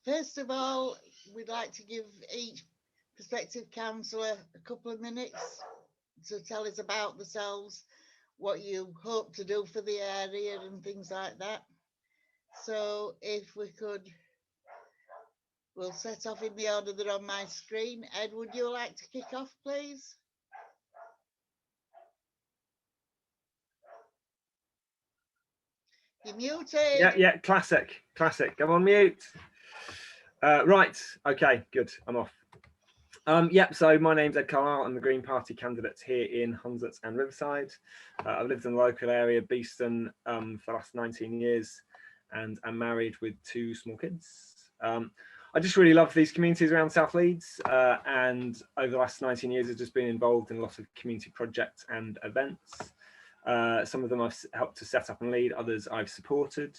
First of all, we'd like to give each prospective councillor a couple of minutes to tell us about themselves, what you hope to do for the area and things like that. So if we could, we'll set off in the order that are on my screen. Ed, would you like to kick off, please? You're muted. Yeah, classic. I'm on mute. Right, okay, good, I'm off. So my name's Ed Carlisle. I'm the Green Party candidate here in Hunslet and Riverside. I've lived in the local area, Beeston, for the last 19 years, and I'm married with 2 small kids. I just really love these communities around South Leeds, and over the last 19 years I've just been involved in a lot of community projects and events. Some of them I've helped to set up and lead, others I've supported.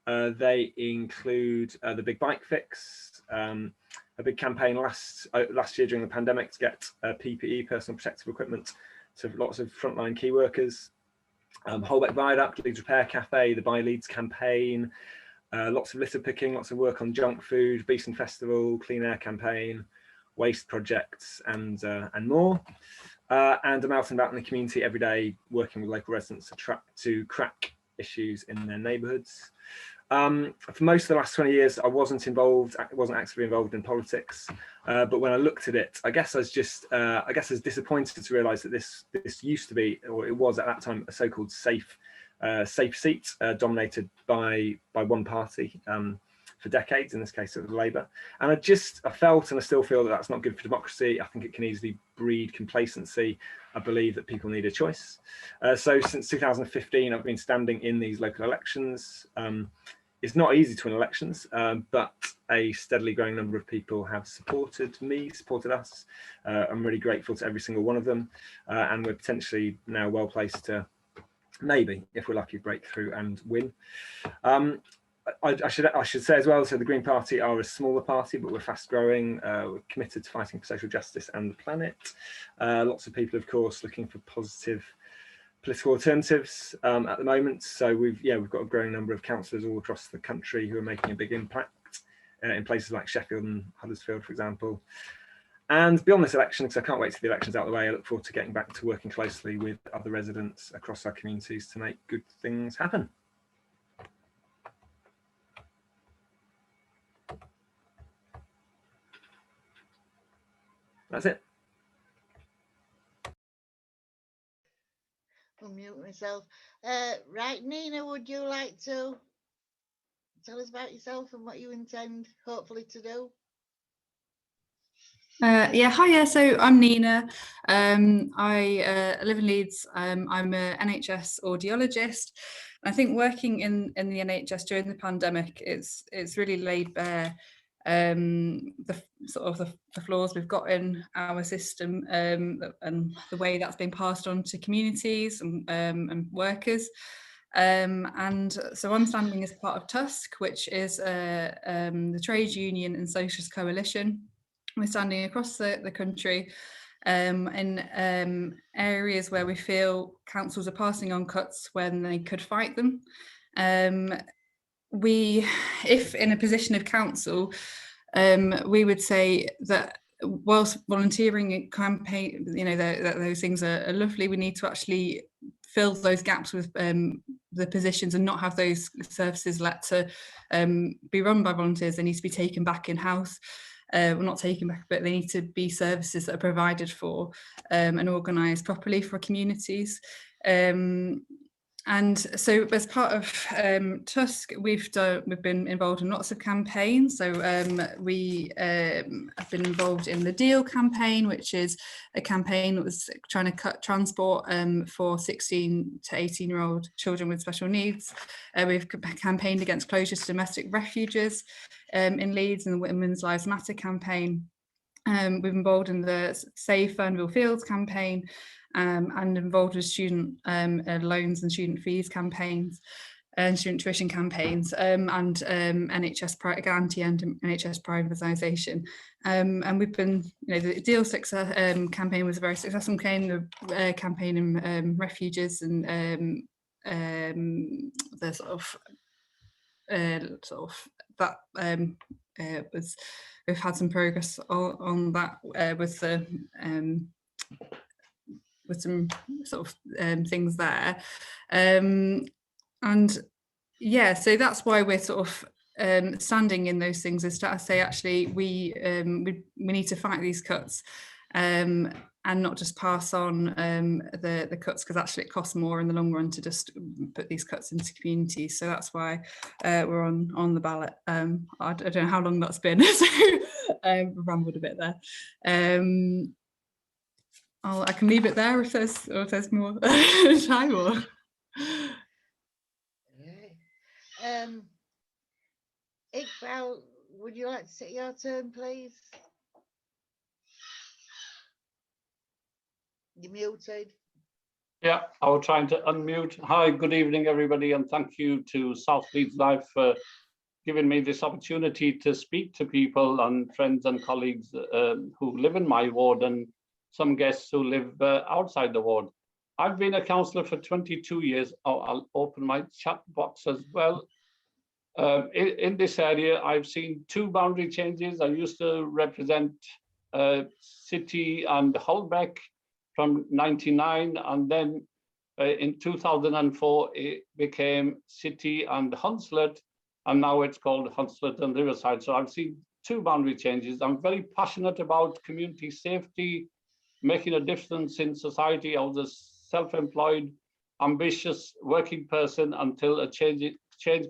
They include the Big Bike Fix, a big campaign last year during the pandemic to get PPE, personal protective equipment, to lots of frontline key workers. Holbeck Viaduct, Leeds Repair Cafe, the Buy Leeds campaign, lots of litter picking, lots of work on junk food, Beeston Festival, Clean Air campaign, waste projects, and more. And I'm out and about in the community every day, working with local residents to crack issues in their neighbourhoods. For most of the last 20 years, I wasn't actively involved in politics, but when I looked at it, I guess I was disappointed to realise that this used to be, or it was at that time, a so-called safe seat, dominated by one party for decades. In this case, it was Labour, and I felt and I still feel that that's not good for democracy. I think it can easily breed complacency. I believe that people need a choice. So since 2015, I've been standing in these local elections. It's not easy to win elections, but a steadily growing number of people have supported us. I'm really grateful to every single one of them, and we're potentially now well placed to maybe, if we're lucky, break through and win. I should say as well, so the Green Party are a smaller party, but we're fast growing. We're committed to fighting for social justice and the planet. Lots of people, of course, looking for positive political alternatives at the moment. So we've got a growing number of councillors all across the country who are making a big impact in places like Sheffield and Huddersfield, for example. And beyond this election, because I can't wait till the election's out of the way, I look forward to getting back to working closely with other residents across our communities to make good things happen. That's it. I'll mute myself. Right, Nina, would you like to tell us about yourself and what you intend, hopefully, to do? Hiya, so I'm Nina. I live in Leeds. I'm an NHS audiologist. I think working in the NHS during the pandemic, it's really laid bare the flaws we've got in our system, and the way that's been passed on to communities and workers. And so I'm standing as part of TUSC, which is the trade union and socialist coalition. We're standing across the country in areas where we feel councils are passing on cuts when they could fight them. If in a position of council, we would say that whilst volunteering campaign, that those things are lovely, we need to actually fill those gaps with the positions and not have those services let to be run by volunteers. They need to be taken back in-house. Well, not taken back, but they need to be services that are provided for and organised properly for communities. And so as part of TUSC, we've been involved in lots of campaigns. So we have been involved in the Deal campaign, which is a campaign that was trying to cut transport for 16 to 18-year-old children with special needs. We've campaigned against closure to domestic refuges in Leeds, and the Women's Lives Matter campaign. We've been involved in the Save Fernville Fields campaign, and involved with student loans and student fees campaigns and student tuition campaigns, and NHS anti-NHS privatisation. And we've been, the Deal 6 campaign was a very successful campaign, the campaign in refuges and the sort of that we've had some progress on that with some sort of things there, and yeah, so that's why we're sort of standing in those things, is to say actually we need to fight these cuts, and not just pass on the cuts, because actually it costs more in the long run to just put these cuts into communities. So that's why we're on the ballot. I don't know how long that's been, so rambled a bit there. I can leave it there if there's more time. Or Iqbal, would you like to take your turn, please? You're muted. Yeah, I was trying to unmute. Hi, good evening, everybody, and thank you to South Leeds Life for giving me this opportunity to speak to people and friends and colleagues who live in my ward, and some guests who live outside the ward. I've been a councillor for 22 years. I'll open my chat box as well. In this area, I've seen 2 boundary changes. I used to represent City and Holbeck from 99, and then in 2004 it became City and Hunslet, and now it's called Hunslet and Riverside. So I've seen 2 boundary changes. I'm very passionate about community safety, making a difference in society. I was a self-employed, ambitious working person until a change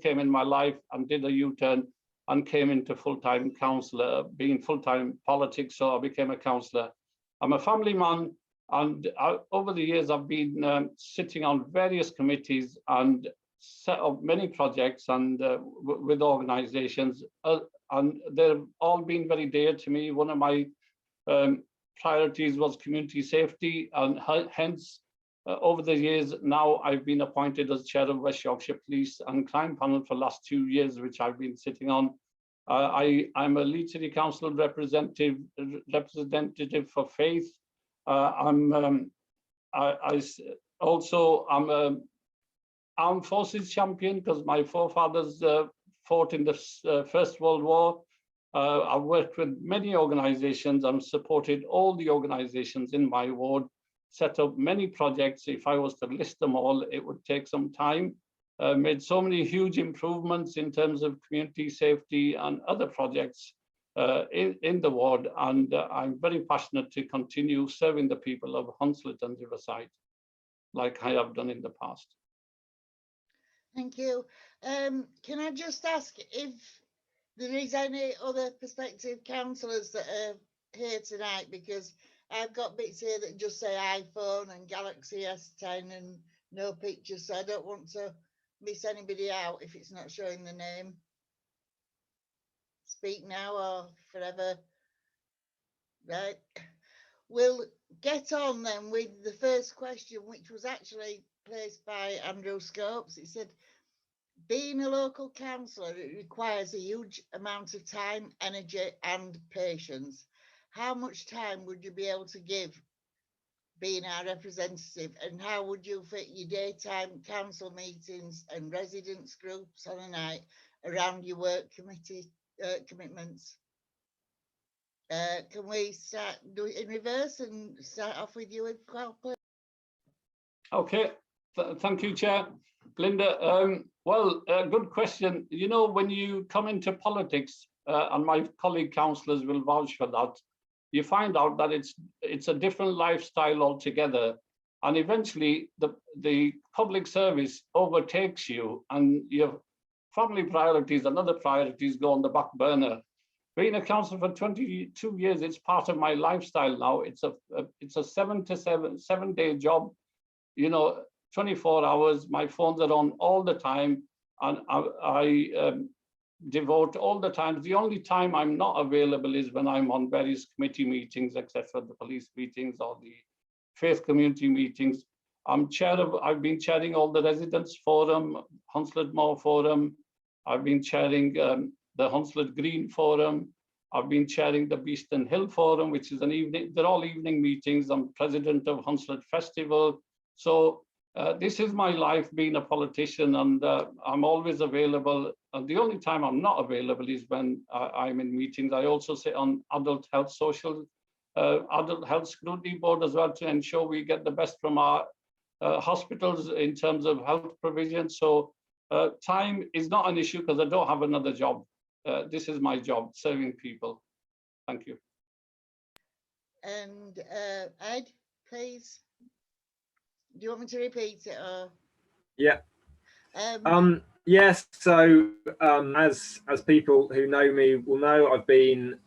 came in my life, and did a U-turn and came into full-time councillor, being full-time politics, so I became a councillor. I'm a family man, and over the years I've been sitting on various committees and set up many projects and with organisations, and they've all been very dear to me. One of my priorities was community safety, and hence over the years now I've been appointed as chair of West Yorkshire Police and Crime Panel for the last 2 years, which I've been sitting on. I'm a Leeds City Council representative for Faith. I'm a armed forces champion, because my forefathers fought in the First World War. I've worked with many organisations and supported all the organisations in my ward, set up many projects. If I was to list them all, it would take some time. Made so many huge improvements in terms of community safety and other projects in the ward, and I'm very passionate to continue serving the people of Hunslet and Riverside, like I have done in the past. Thank you. Can I just ask if there is any other prospective councillors that are here tonight, because I've got bits here that just say iPhone and Galaxy S10 and no pictures, so I don't want to miss anybody out if it's not showing the name. Speak now or forever. Right. We'll get on then with the first question, which was actually placed by Andrew Scopes. It said, being a local councillor, it requires a huge amount of time, energy and patience. How much time would you be able to give being our representative, and how would you fit your daytime council meetings and residents groups on a night around your work committee commitments? Can we start do it in reverse and start off with you, please? Okay, thank you, Chair. Linda, good question. You know, when you come into politics, and my colleague councillors will vouch for that, you find out that it's a different lifestyle altogether, and eventually the public service overtakes you, and your family priorities and other priorities go on the back burner. Being a councillor for 22 years, it's part of my lifestyle now. It's a 7-day job, you know, 24 hours. My phones are on all the time, and I devote all the time. The only time I'm not available is when I'm on various committee meetings, etc., the police meetings or the faith community meetings. I've been chairing all the residents forum, Hunslet Moor forum. I've been chairing the Hunslet Green forum. I've been chairing the Beeston Hill forum, which is an evening. They're all evening meetings. I'm president of Hunslet Festival. So This is my life being a politician, and I'm always available. And the only time I'm not available is when I'm in meetings. I also sit on adult health scrutiny board as well, to ensure we get the best from our hospitals in terms of health provision. So time is not an issue because I don't have another job. This is my job, serving people. Thank you. And Ed, please. Do you want me to repeat it or? Yeah. Yes. So as people who know me will know, I've been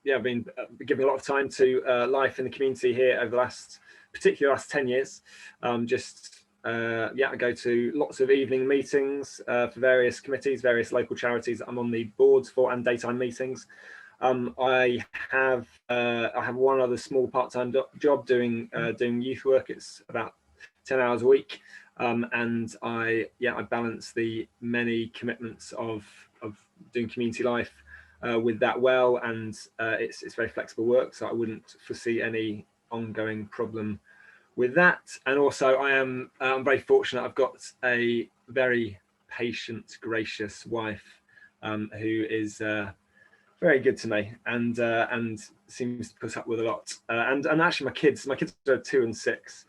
giving a lot of time to life in the community here over the particularly last 10 years. I go to lots of evening meetings for various committees, various local charities I'm on the boards for, and daytime meetings. I have one other small part-time job doing youth work. It's about 10 hours a week, and I balance the many commitments of doing community life with that well, and it's very flexible work, so I wouldn't foresee any ongoing problem with that. And also I'm very fortunate. I've got a very patient, gracious wife who is very good to me, and seems to put up with a lot. And actually, my kids are 2 and 6.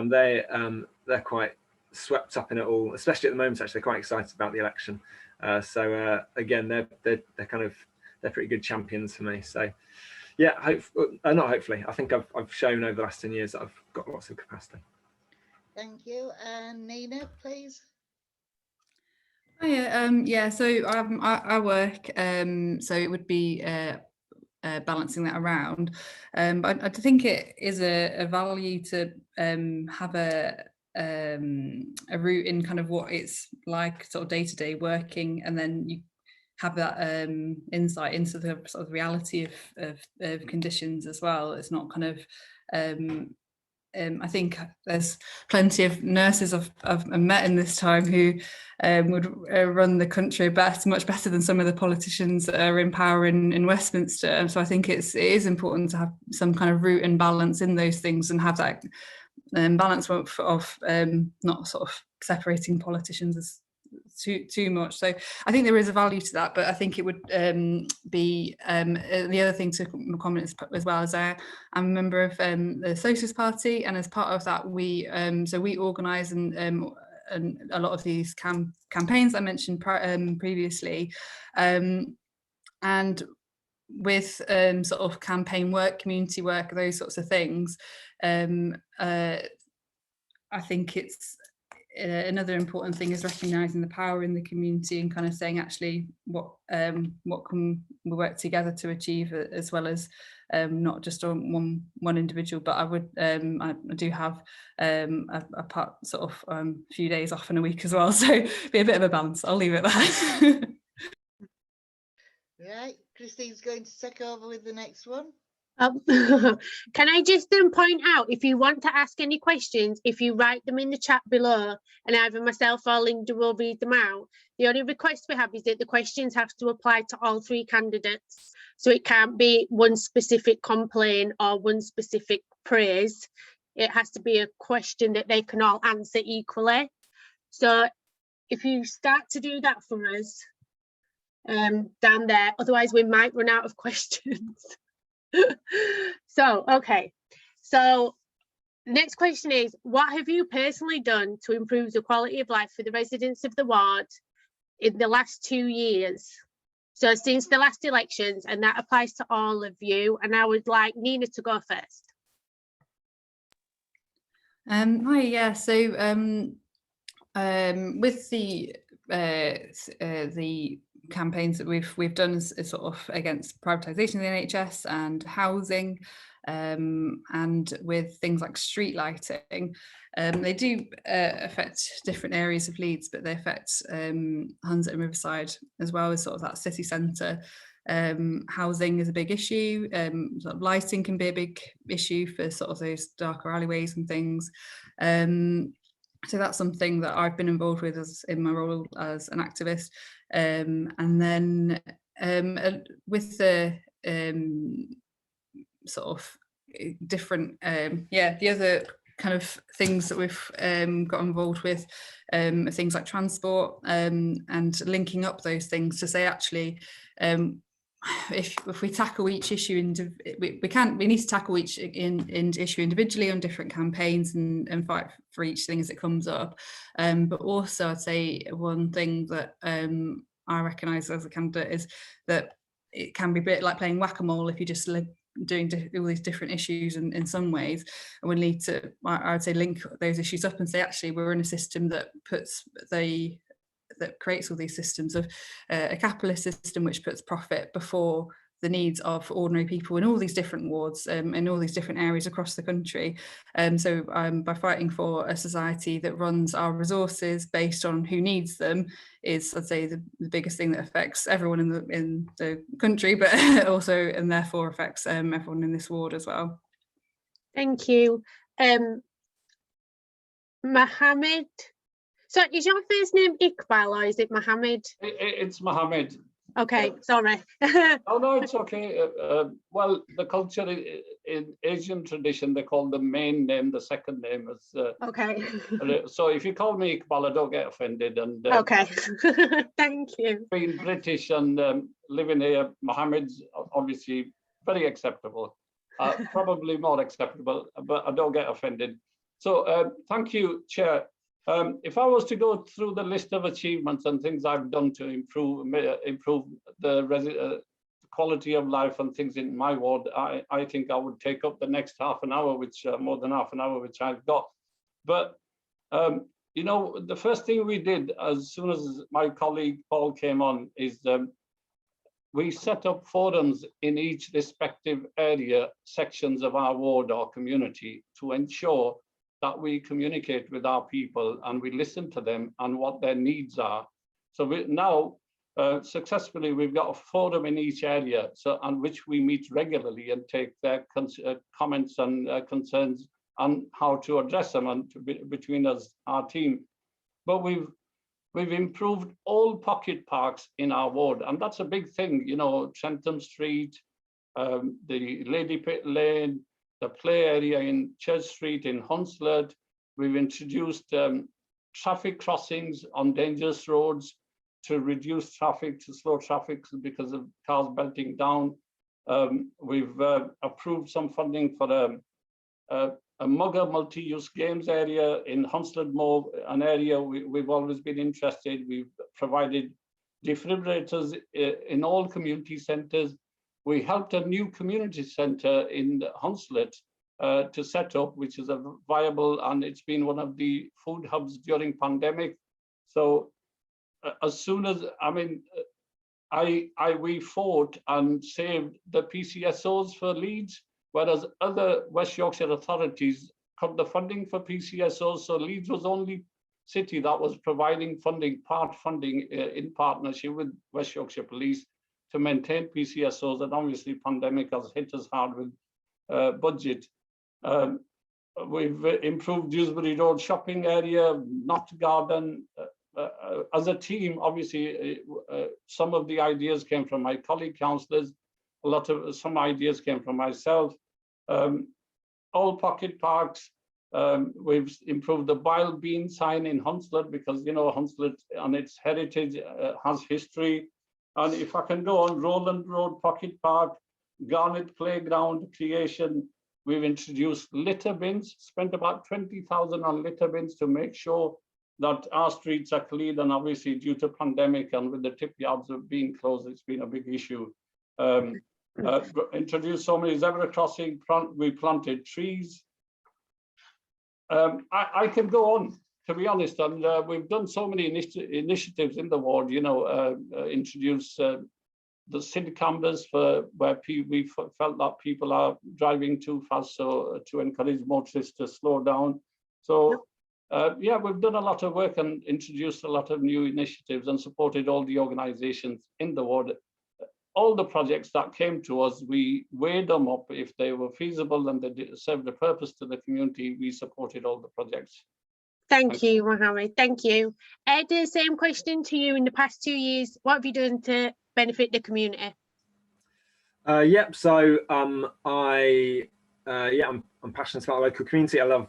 They're quite swept up in it all, especially at the moment. Actually, they're quite excited about the election. Again, they're pretty good champions for me. So yeah, not hopefully. I think I've shown over the last 10 years that I've got lots of capacity. Thank you. And Nina, please. Hiya, so I work, so it would be balancing that around, but I think it is a value to have a route in kind of what it's like sort of day-to-day working, and then you have that insight into the sort of reality of conditions as well. It's not kind of I think there's plenty of nurses I've met in this time who would run the country much better than some of the politicians that are in power in Westminster. And so I think it is important to have some kind of root and balance in those things, and have that balance of not sort of separating politicians as too much. So I think there is a value to that, but I think it would be the other thing to comment as well as I'm a member of the Socialist Party, and as part of that we organise and a lot of these campaigns I mentioned previously, and with sort of campaign work, community work, those sorts of things, I think it's another important thing is recognising the power in the community, and kind of saying actually what can we work together to achieve, as well as not just on one individual. But I do have a part sort of few days off in a week as well, so be a bit of a balance. I'll leave it there. Right, Christine's going to take over with the next one. Can I just point out, if you want to ask any questions, if you write them in the chat below, and either myself or Linda will read them out. The only request we have is that the questions have to apply to all 3 candidates, so it can't be one specific complaint or one specific praise. It has to be a question that they can all answer equally. So if you start to do that for us down there, otherwise we might run out of questions. So, okay, so next question is, what have you personally done to improve the quality of life for the residents of the ward in the last 2 years? So since the last elections, and that applies to all of you, and I would like Nina to go first. Hi, yeah, so with the campaigns that we've done is sort of against privatisation of the NHS and housing, and with things like street lighting, they do affect different areas of Leeds, but they affect Hunslet and Riverside as well as sort of that city centre. Housing is a big issue. Sort of lighting can be a big issue for sort of those darker alleyways and things. So that's something that I've been involved with in my role as an activist. And then with the sort of different, the other kind of things that we've got involved with, things like transport, and linking up those things to say, actually, if we tackle each issue, we need to tackle each issue individually on different campaigns and fight for each thing as it comes up. But also, I'd say one thing that I recognise as a candidate is that it can be a bit like playing whack-a-mole if you just doing all these different issues in some ways, and we need to, I would say, link those issues up and say, actually, we're in a system that creates all these systems of a capitalist system which puts profit before the needs of ordinary people in all these different wards, in all these different areas across the country. So by fighting for a society that runs our resources based on who needs them is, I'd say, the biggest thing that affects everyone in the country, but also, and therefore affects everyone in this ward as well. Thank you. Mohammed. So is your first name Iqbal or is it Mohammed? It's Mohammed. Okay, sorry. Oh, no, it's okay. Well, the culture in Asian tradition, they call the main name the second name. Okay. So if you call me Iqbal, I don't get offended. And okay, thank you. Being British and living here, Mohammed's obviously very acceptable, probably more acceptable, but I don't get offended. So thank you, Chair. If I was to go through the list of achievements and things I've done to improve the quality of life and things in my ward, I think I would take up the next half an hour, which more than half an hour, which I've got. But you know, the first thing we did as soon as my colleague Paul came on is we set up forums in each respective area, sections of our ward or community, to ensure that we communicate with our people and we listen to them and what their needs are. So we now successfully, we've got a forum in each area, so on which we meet regularly and take their comments and concerns on how to address them and between us, our team. But we've improved all pocket parks in our ward, and that's a big thing. You know, Trentham Street, the Lady Pit Lane, the play area in Church Street in Hunslet. We've introduced traffic crossings on dangerous roads to reduce traffic, to slow traffic because of cars belting down. We've approved some funding for a Mugger multi-use games area in Hunslet Moor, an area we've always been interested. We've provided defibrillators in all community centres. We helped a new community centre in Hunslet to set up, which is a viable, and it's been one of the food hubs during pandemic. So as soon as, I mean, we fought and saved the PCSOs for Leeds, whereas other West Yorkshire authorities cut the funding for PCSOs. So Leeds was the only city that was providing funding, part funding in partnership with West Yorkshire Police to maintain PCSOs, and obviously pandemic has hit us hard with budget. We've improved Dewsbury Road shopping area, Knott Garden. As a team, obviously, some of the ideas came from my colleague councillors. Some ideas came from myself. All pocket parks. We've improved the Bile Bean sign in Hunslet because, you know, Hunslet and its heritage has history. And if I can go on, Rowland Road Pocket Park, Garnet Playground creation, we've introduced litter bins, spent about 20,000 on litter bins to make sure that our streets are clean. And obviously due to pandemic and with the tip yards being closed, it's been a big issue. Introduced so many zebra crossing, we planted trees. I can go on, to be honest, and we've done so many initiatives in the ward, you know, introduce the SID cameras for where we felt that people are driving too fast, so to encourage motorists to slow down. So yeah, we've done a lot of work and introduced a lot of new initiatives and supported all the organizations in the ward. All the projects that came to us, we weighed them up. If they were feasible and they served a purpose to the community, we supported all the projects. Thank you, Mohammed. Thank you. Ed, the same question to you. In the past 2 years, what have you done to benefit the community? Yep. So I'm passionate about local community. I love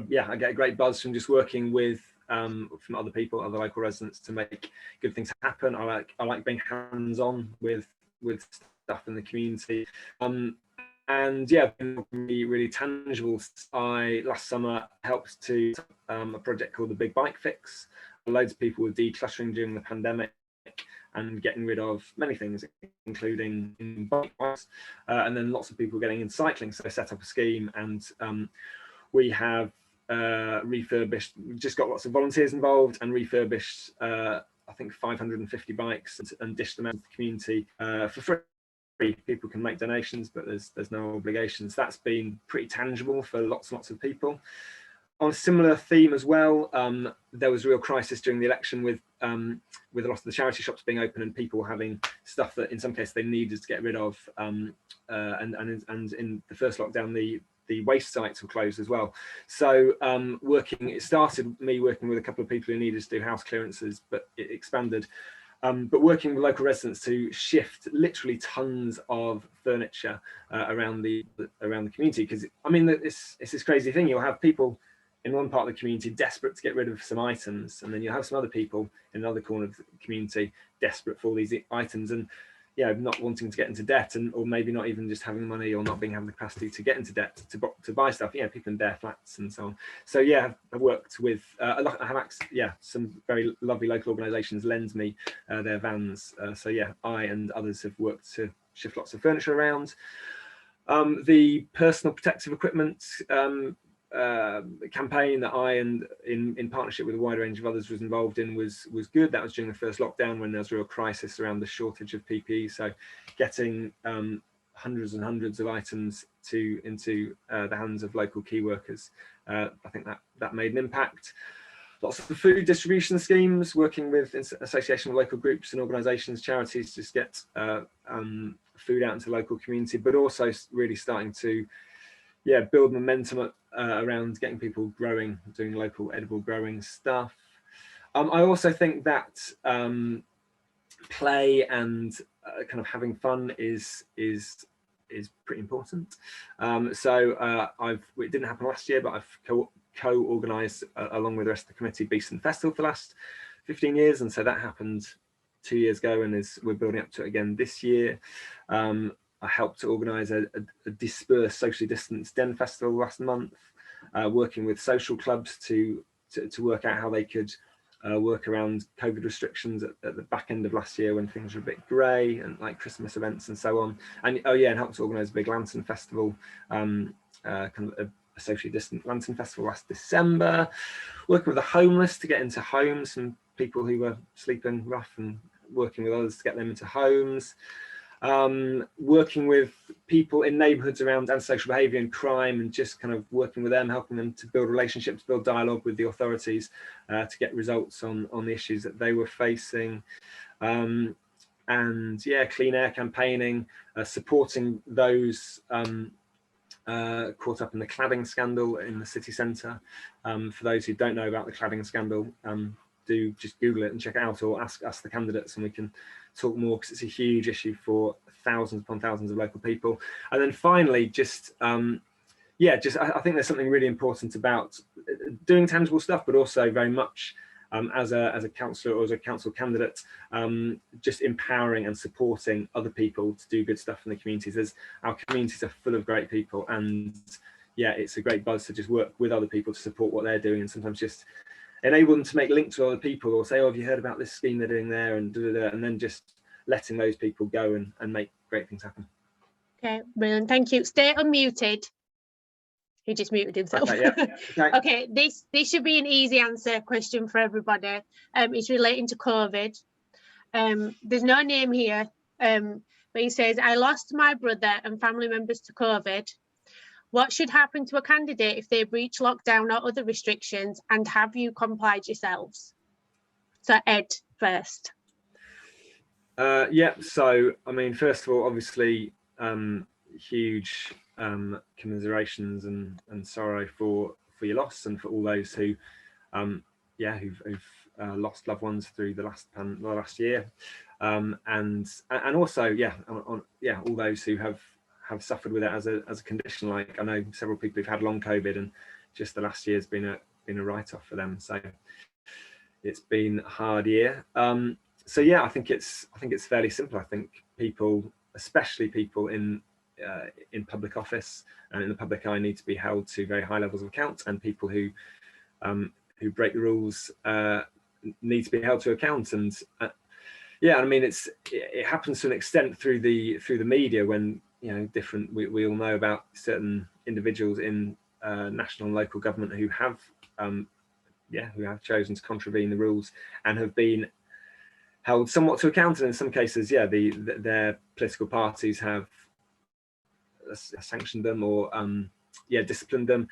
yeah, I get a great buzz from just working with from other people, other local residents, to make good things happen. I like being hands-on with stuff in the community, and yeah, really tangible. I last summer helped to a project called the Big Bike Fix. Loads of people were decluttering during the pandemic and getting rid of many things, including bikes, and then lots of people getting into cycling. So they set up a scheme, and we have refurbished, just got lots of volunteers involved and refurbished I think 550 bikes and dished them out to the community for free. People can make donations, but there's no obligations. That's been pretty tangible for lots and lots of people. On a similar theme as well, there was a real crisis during the election with a lot of the charity shops being open and people having stuff that in some cases they needed to get rid of, and in the first lockdown the waste sites were closed as well. So it started me working with a couple of people who needed to do house clearances, but it expanded. But working with local residents to shift literally tons of furniture around the community, because I mean it's this crazy thing. You'll have people in one part of the community desperate to get rid of some items, and then you'll have some other people in another corner of the community desperate for all these items, and not wanting to get into debt, or maybe not even just having money or not having the capacity to get into debt to buy stuff. People in bare flats and so on. So yeah, I've worked with some very lovely local organisations lend me their vans. So yeah, I and others have worked to shift lots of furniture around. The personal protective equipment campaign that I and in partnership with a wide range of others was involved in was good. That was during the first lockdown when there was a real crisis around the shortage of PPE. So getting hundreds and hundreds of items into the hands of local key workers, I think that made an impact. Lots of food distribution schemes, working with association of local groups and organisations, charities, to just get food out into the local community, but also really starting to build momentum around getting people growing, doing local edible growing stuff. I also think that play and kind of having fun is pretty important. It didn't happen last year, but I've co-organised along with the rest of the committee Beeston Festival for the last 15 years, and so that happened 2 years ago, and we're building up to it again this year. I helped to organise a dispersed, socially distanced Den Festival last month, working with social clubs to work out how they could work around COVID restrictions at the back end of last year when things were a bit grey, and like Christmas events and so on. And and helped to organise a big lantern festival, kind of a socially distant lantern festival last December. Working with the homeless to get into homes, and people who were sleeping rough, and working with others to get them into homes. Working with people in neighbourhoods around antisocial behaviour and crime, and just kind of working with them, helping them to build relationships, build dialogue with the authorities to get results on the issues that they were facing. And clean air campaigning, supporting those caught up in the cladding scandal in the city centre. For those who don't know about the cladding scandal, do just Google it and check it out, or ask the candidates and we can talk more, because it's a huge issue for thousands upon thousands of local people. And then finally, I think there's something really important about doing tangible stuff, but also very much as a councillor or as a council candidate, just empowering and supporting other people to do good stuff in the communities. Our communities are full of great people, and it's a great buzz to just work with other people to support what they're doing, and sometimes just enable them to make links to other people, or say, oh, have you heard about this scheme they're doing there, and and then just letting those people go and make great things happen. Okay, brilliant, thank you. Stay unmuted. He just muted himself. Okay, yeah. Okay. Okay, this should be an easy answer question for everybody. It's relating to COVID. There's no name here, but he says, I lost my brother and family members to COVID. What should happen to a candidate if they breach lockdown or other restrictions, and have you complied yourselves? So Ed first. So I mean, first of all, obviously huge commiserations and sorrow for your loss, and for all those who who've lost loved ones through the last year, and also all those who have suffered with it as a condition. Like, I know several people who've had long COVID, and just the last year's been a write-off for them. So it's been a hard year. So yeah, I think it's fairly simple. I think people, especially people in public office and in the public eye, need to be held to very high levels of account, and people who break the rules need to be held to account. And yeah, I mean, it happens to an extent through the media, when different, we all know about certain individuals in national and local government who have chosen to contravene the rules and have been held somewhat to account, and in some cases, their political parties have sanctioned them or disciplined them.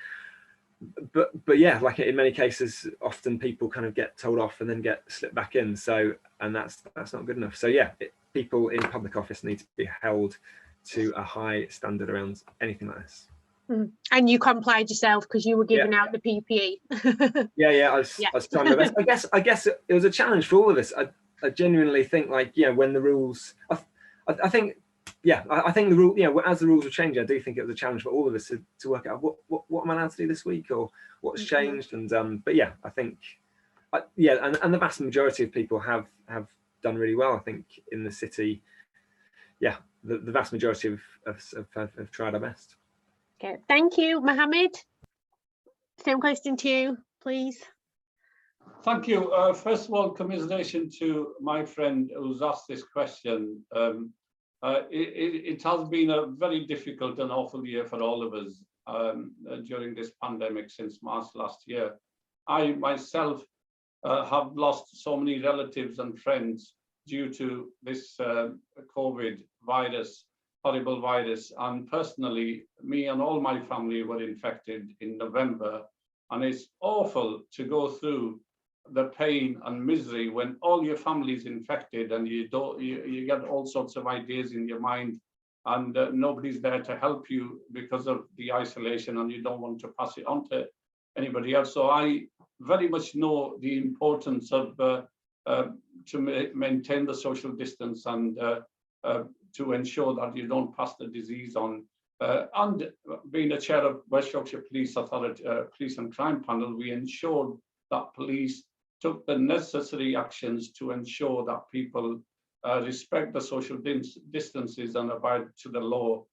But yeah, like in many cases, often people kind of get told off and then get slipped back in. So, and that's not good enough. So yeah, people in public office need to be held to a high standard around anything like this. And you complied yourself because you were giving out the PPE. I was trying my best. I guess it was a challenge for all of us. I genuinely think, like, when the rules, I think the rule, as the rules were changing, I do think it was a challenge for all of us to work out what am I allowed to do this week, or what's changed. And but yeah, I think and the vast majority of people have done really well. I think in the city, the vast majority have tried our best. Okay, thank you, Mohammed. Same question to you, please. Thank you. First of all, commiseration to my friend who's asked this question. It has been a very difficult and awful year for all of us during this pandemic since March last year. I myself have lost so many relatives and friends due to this COVID virus, horrible virus. And personally, me and all my family were infected in November. And it's awful to go through the pain and misery when all your family is infected, and you get all sorts of ideas in your mind, and nobody's there to help you because of the isolation, and you don't want to pass it on to anybody else. So I very much know the importance of to maintain the social distance and to ensure that you don't pass the disease on. And being a chair of West Yorkshire Police Authority Police and Crime Panel, we ensured that police took the necessary actions to ensure that people respect the social distances and abide to the law.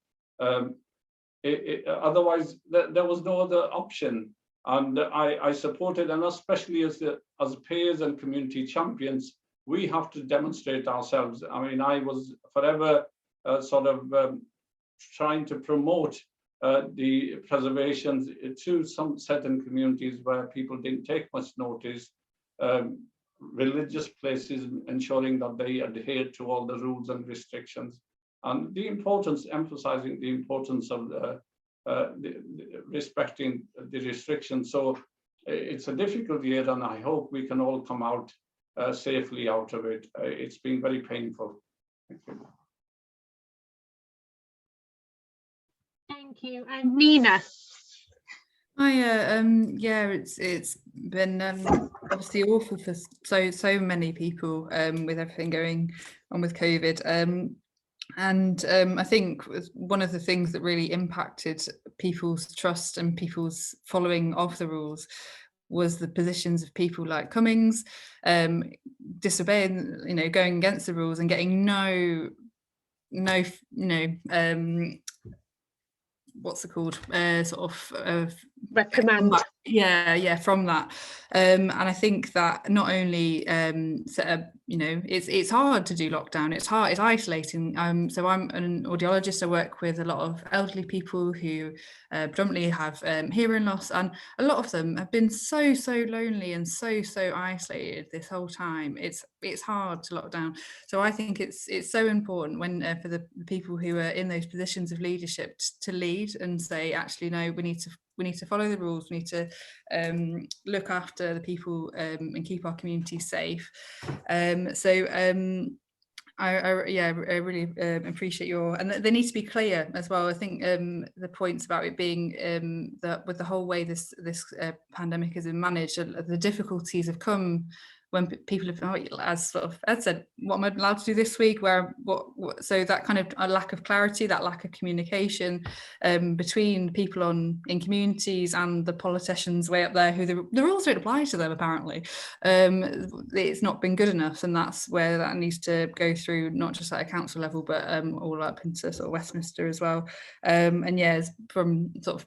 Otherwise, there was no other option. And I supported, and especially as peers and community champions, we have to demonstrate ourselves. I mean, I was forever trying to promote the preservation to some certain communities where people didn't take much notice, religious places, ensuring that they adhered to all the rules and restrictions, and emphasizing the importance of respecting the restrictions. So it's a difficult year, and I hope we can all come out safely out of it. It's been very painful. Thank you. Thank you. And Nina. It's been obviously awful for so many people with everything going on with COVID. I think one of the things that really impacted people's trust and people's following of the rules was the positions of people like Cummings disobeying, going against the rules and getting no what's it called, reprimand. From that. And I think that not only it's hard to do lockdown, it's isolating. So I'm an audiologist. I work with a lot of elderly people who predominantly have hearing loss, and a lot of them have been so lonely and so isolated this whole time. It's hard to lock down. So I think it's so important when for the people who are in those positions of leadership to lead and say, actually, no, we need to follow the rules. We need to look after the people and keep our community safe. I really appreciate and they need to be clear as well. I think the points about it being that with the whole way this pandemic has been managed, the difficulties have come when people have, as sort of Ed said, what am I allowed to do this week? Where what so that kind of a lack of clarity, that lack of communication between people in communities and the politicians way up there, who the rules don't apply to them apparently. It's not been good enough, and that's where that needs to go through, not just at a council level, but all up into sort of Westminster as well. And yeah, from sort of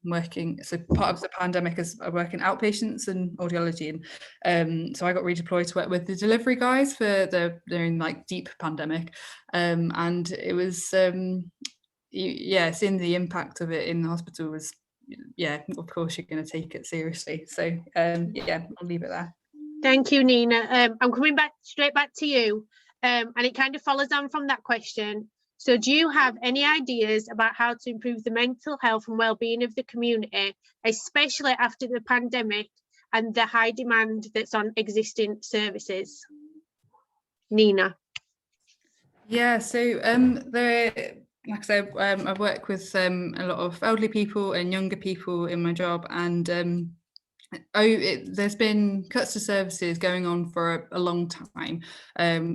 working, so part of the pandemic is I work in outpatients and audiology, and so I got redeployed to work with the delivery guys during like deep pandemic, and it was yeah, seeing the impact of it in the hospital was, yeah, of course you're going to take it seriously. So yeah, I'll leave it there. Thank you, Nina. I'm coming straight back to you, and it kind of follows on from that question. So do you have any ideas about how to improve the mental health and well-being of the community, especially after the pandemic and the high demand that's on existing services? Nina. Yeah, so like I said, I work with a lot of elderly people and younger people in my job, and there's been cuts to services going on for a long time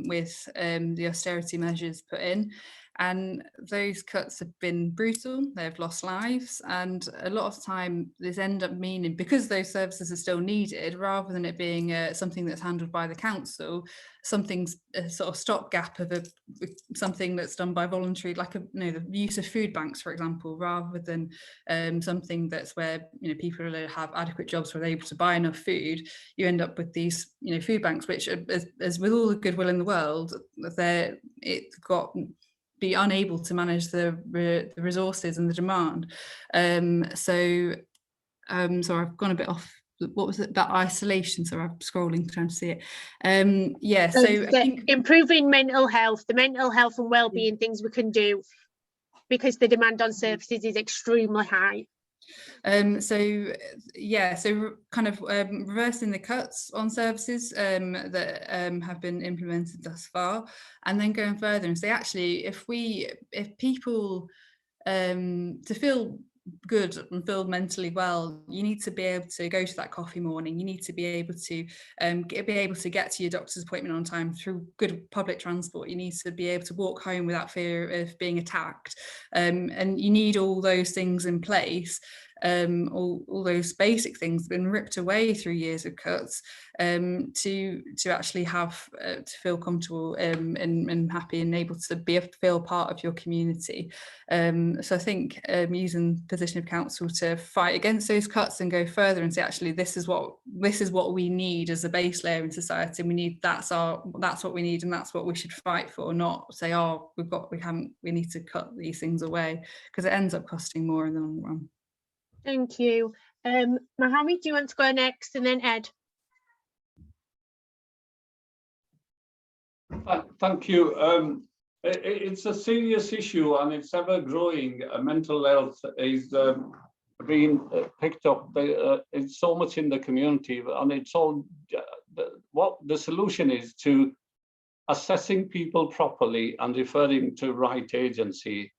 with the austerity measures put in, and those cuts have been brutal. They've lost lives, and a lot of time this end up meaning, because those services are still needed, rather than it being something that's handled by the council, something's a sort of stopgap of something that's done by voluntary, like the use of food banks, for example, rather than something that's where people have adequate jobs where they're able to buy enough food. You end up with these food banks, which, as with all the goodwill in the world, it's got be unable to manage the resources and the demand. So I've gone a bit off. What was it, that isolation? So I'm scrolling trying to see it. Yeah, so I think improving mental health, the mental health and well-being things we can do, because the demand on services is extremely high. So yeah, so kind of reversing the cuts on services that have been implemented thus far, and then going further and say, actually, if people to feel good and feel mentally well, you need to be able to go to that coffee morning, you need to be able to get to your doctor's appointment on time through good public transport, you need to be able to walk home without fear of being attacked, and you need all those things in place. All those basic things have been ripped away through years of cuts, to actually have to feel comfortable and happy and able to feel part of your community. So I think using the position of council to fight against those cuts and go further and say, actually, this is what we need as a base layer in society. That's what we need, and that's what we should fight for. Not say, oh, we need to cut these things away, because it ends up costing more in the long run. Thank you. Mohammed, do you want to go next, and then Ed? Thank you. It's a serious issue, and it's ever growing. Mental health is being picked up. It's so much in the community, and it's all what the solution is to assessing people properly and referring to right agency.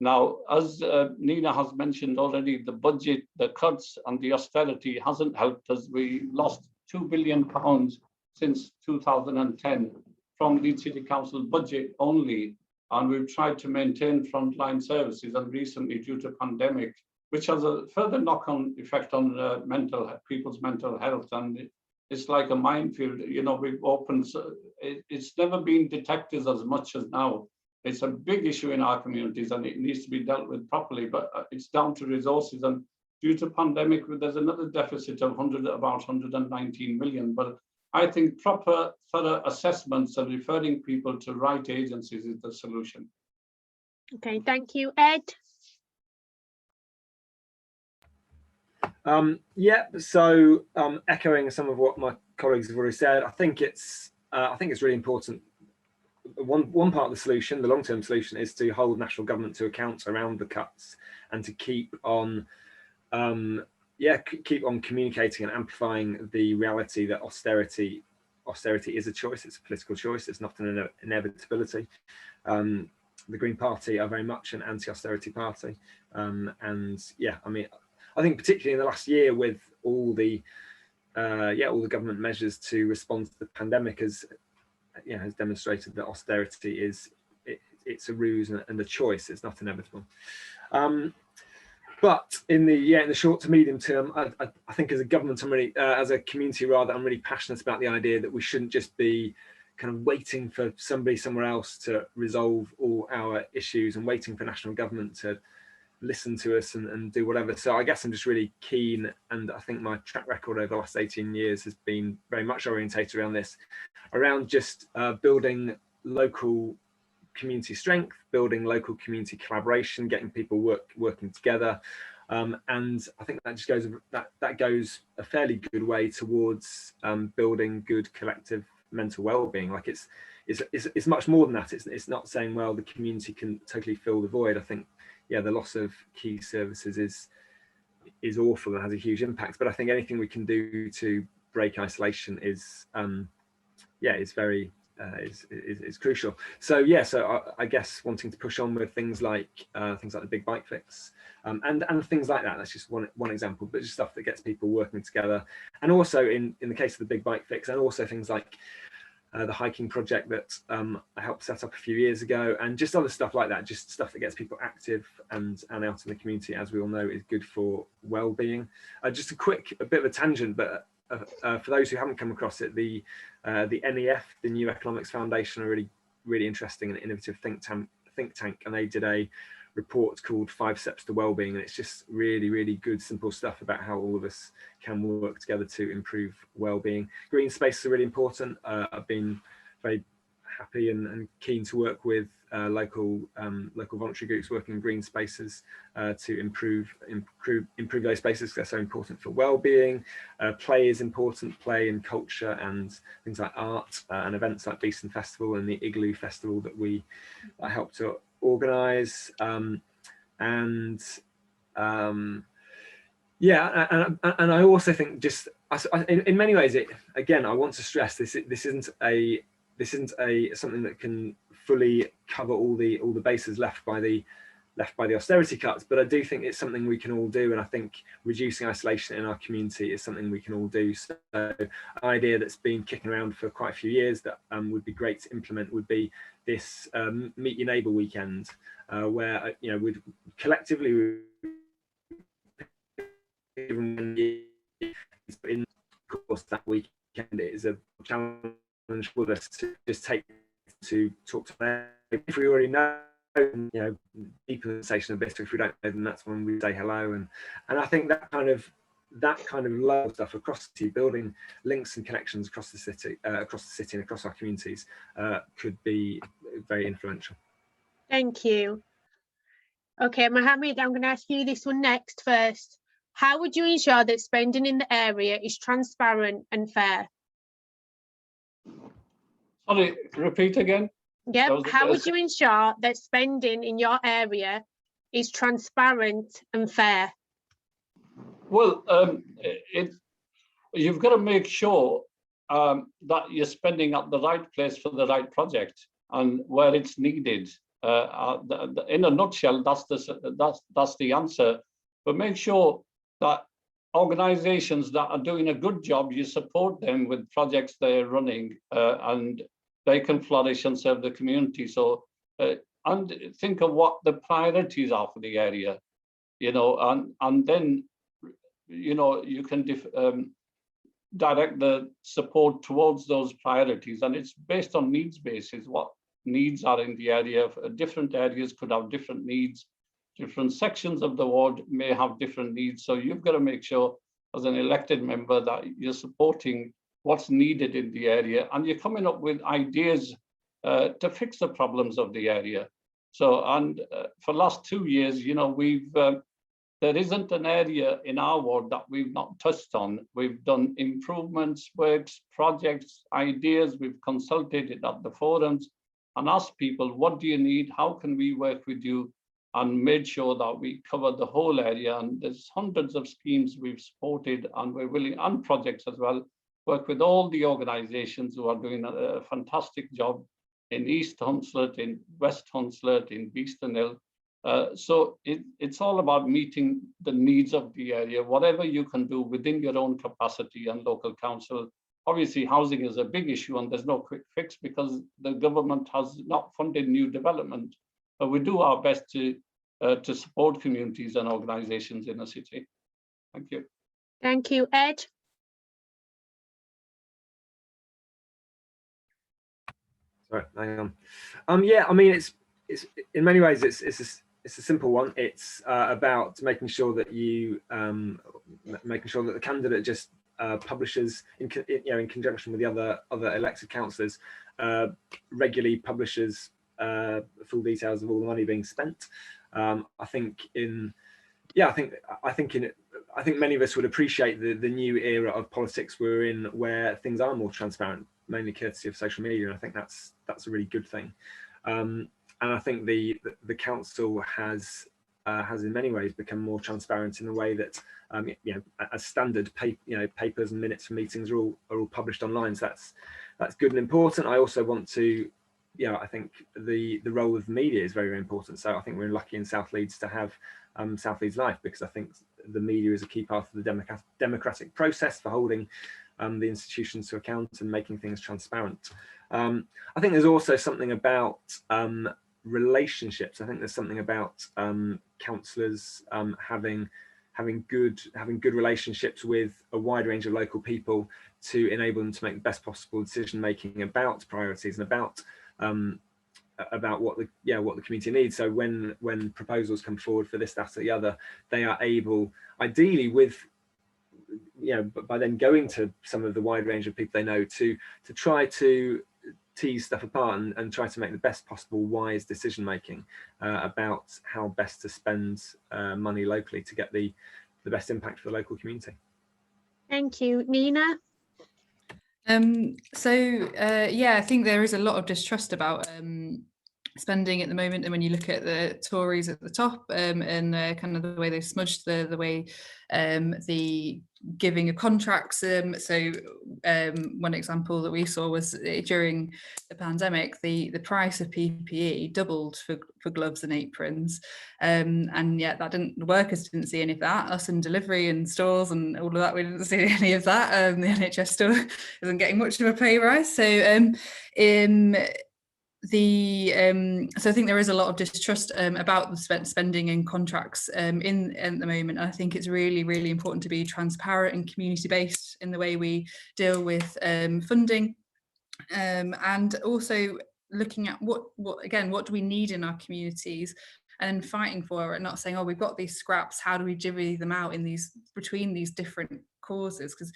Now, as Nina has mentioned already, the budget, the cuts and the austerity hasn't helped us. We lost £2 billion since 2010 from Leeds City Council budget only, and we've tried to maintain frontline services, and recently, due to pandemic, which has a further knock-on effect on people's mental health, and it's like a minefield. We've opened, it's never been detected as much as now. It's a big issue in our communities, and it needs to be dealt with properly, but it's down to resources, and due to pandemic, there's another deficit of about 119 million, but I think proper thorough assessments and referring people to right agencies is the solution. Okay, thank you. Ed? Yeah, so echoing some of what my colleagues have already said, I think it's really important. One part of the solution, the long-term solution, is to hold national government to account around the cuts, and to keep on communicating and amplifying the reality that austerity is a choice. It's a political choice. It's not an inevitability. The Green Party are very much an anti-austerity party, and yeah, I think particularly in the last year, with all the all the government measures to respond to the pandemic has demonstrated that austerity it's a ruse and a choice. It's not inevitable. But in the short to medium term, I think as a government, as a community rather, I'm really passionate about the idea that we shouldn't just be kind of waiting for somebody somewhere else to resolve all our issues and waiting for national government to listen to us and do whatever. So I guess I'm just really keen, and I think my track record over the last 18 years has been very much orientated around this, around just building local community strength, building local community collaboration, getting people working together, and I think that just goes a fairly good way towards building good collective mental well-being. Like it's much more than that. It's not saying, well, the community can totally fill the void. I think, yeah, the loss of key services is awful and has a huge impact, but I think anything we can do to break isolation is very is crucial. So yeah, I guess wanting to push on with things like the big bike fix, and things like that. That's just one example, but just stuff that gets people working together. And also in the case of the big bike fix, and also things like the hiking project that I helped set up a few years ago, and just other stuff like that, just stuff that gets people active and out in the community, as we all know, is good for well-being. Just a bit of a tangent, but for those who haven't come across it, the NEF, the New Economics Foundation, are really interesting and innovative think tank, and they did a report called 5 Steps to Wellbeing, and it's just really good, simple stuff about how all of us can work together to improve well-being. Green spaces are really important. I've been very happy and keen to work with local voluntary groups working in green spaces to improve those spaces, because they're so important for well-being. Play is important, play and culture and things like art, and events like Beeston Festival and the Igloo Festival that I helped to organise. And I also think, just in many ways, I want to stress this isn't something that can fully cover all the bases left by the austerity cuts, but I do think it's something we can all do, and I think reducing isolation in our community is something we can all do. So an idea that's been kicking around for quite a few years that would be great to implement would be this Meet Your Neighbour weekend, where we'd collectively, in course that weekend, it is a challenge for us to just to talk to them. If we already know, deeper conversation a bit. If we don't know them, that's when we say hello. And I think that kind of low stuff across the city, building links and connections across the city and across our communities, could be very influential. Thank you. Okay, Mohammed, I'm going to ask you this one next first. How would you ensure that spending in the area is transparent and fair? Sorry, repeat again. Yep. How would you ensure that spending in your area is transparent and fair? Well, you've got to make sure that you're spending at the right place for the right project and where it's needed. In a nutshell, that's the answer. But make sure that organisations that are doing a good job, you support them with projects they're running, and they can flourish and serve the community. So, and think of what the priorities are for the area, and then, you can direct the support towards those priorities. And it's based on needs basis, what needs are in the area. Different areas could have different needs. Different sections of the ward may have different needs. So you've got to make sure as an elected member that you're supporting what's needed in the area, and you're coming up with ideas to fix the problems of the area. So, and for the last 2 years, there isn't an area in our ward that we've not touched on. We've done improvements, works, projects, ideas. We've consulted it at the forums and asked people, what do you need? How can we work with you? And made sure that we cover the whole area. And there's hundreds of schemes we've supported, and we're willing, and projects as well, work with all the organisations who are doing a fantastic job in East Hunslet, in West Hunslet, in Beeston Hill, So it's all about meeting the needs of the area, whatever you can do within your own capacity and local council. Obviously, housing is a big issue and there's no quick fix because the government has not funded new development. But we do our best to support communities and organisations in the city. Thank you. Thank you, Ed. Sorry, hang on. Yeah, I mean, it's in many ways it's a simple one. It's about making sure that you making sure that the candidate just publishes in conjunction with the other elected councillors, regularly publishes full details of all the money being spent. I think many of us would appreciate the new era of politics we're in, where things are more transparent, mainly courtesy of social media, and I think that's a really good thing. And I think the council has in many ways become more transparent in the way that as standard papers and minutes from meetings are all published online. So that's good and important. I also want to, I think the role of the media is very, very important. So I think we're lucky in South Leeds to have South Leeds Life, because I think the media is a key part of the democratic process for holding the institutions to account and making things transparent. I think there's also something about relationships. I think there's something about councillors having good relationships with a wide range of local people to enable them to make the best possible decision making about priorities and about what the community needs. So when proposals come forward for this, that, or the other, they are able, ideally by then going to some of the wide range of people they know, to try to tease stuff apart and try to make the best possible wise decision making about how best to spend money locally to get the best impact for the local community. Thank you, Nina. I think there is a lot of distrust about spending at the moment, and when you look at the Tories at the top and kind of the way they smudged the way the giving of contracts. One example that we saw was during the pandemic, the price of PPE doubled for gloves and aprons, and yet the workers didn't see any of that. Us in delivery and stores and all of that, we didn't see any of that. The NHS still isn't getting much of a pay rise. So so I think there is a lot of distrust about the spending and contracts at the moment. I think it's really, really important to be transparent and community based in the way we deal with funding, and also looking at what do we need in our communities, and fighting for it, not saying, oh, we've got these scraps, how do we divvy them out between these different causes, because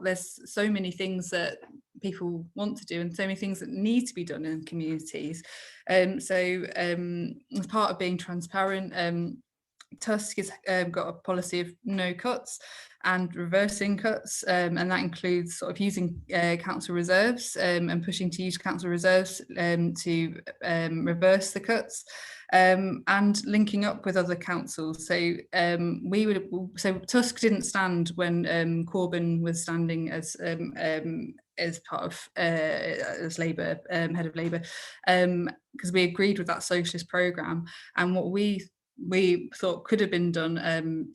there's so many things that people want to do and so many things that need to be done in communities. As part of being transparent, Tusk has got a policy of no cuts and reversing cuts, and that includes sort of using council reserves and pushing to use council reserves to reverse the cuts, and linking up with other councils. So Tusk didn't stand when Corbyn was standing as part of as Labour, head of Labour, because we agreed with that socialist programme, and what we thought could have been done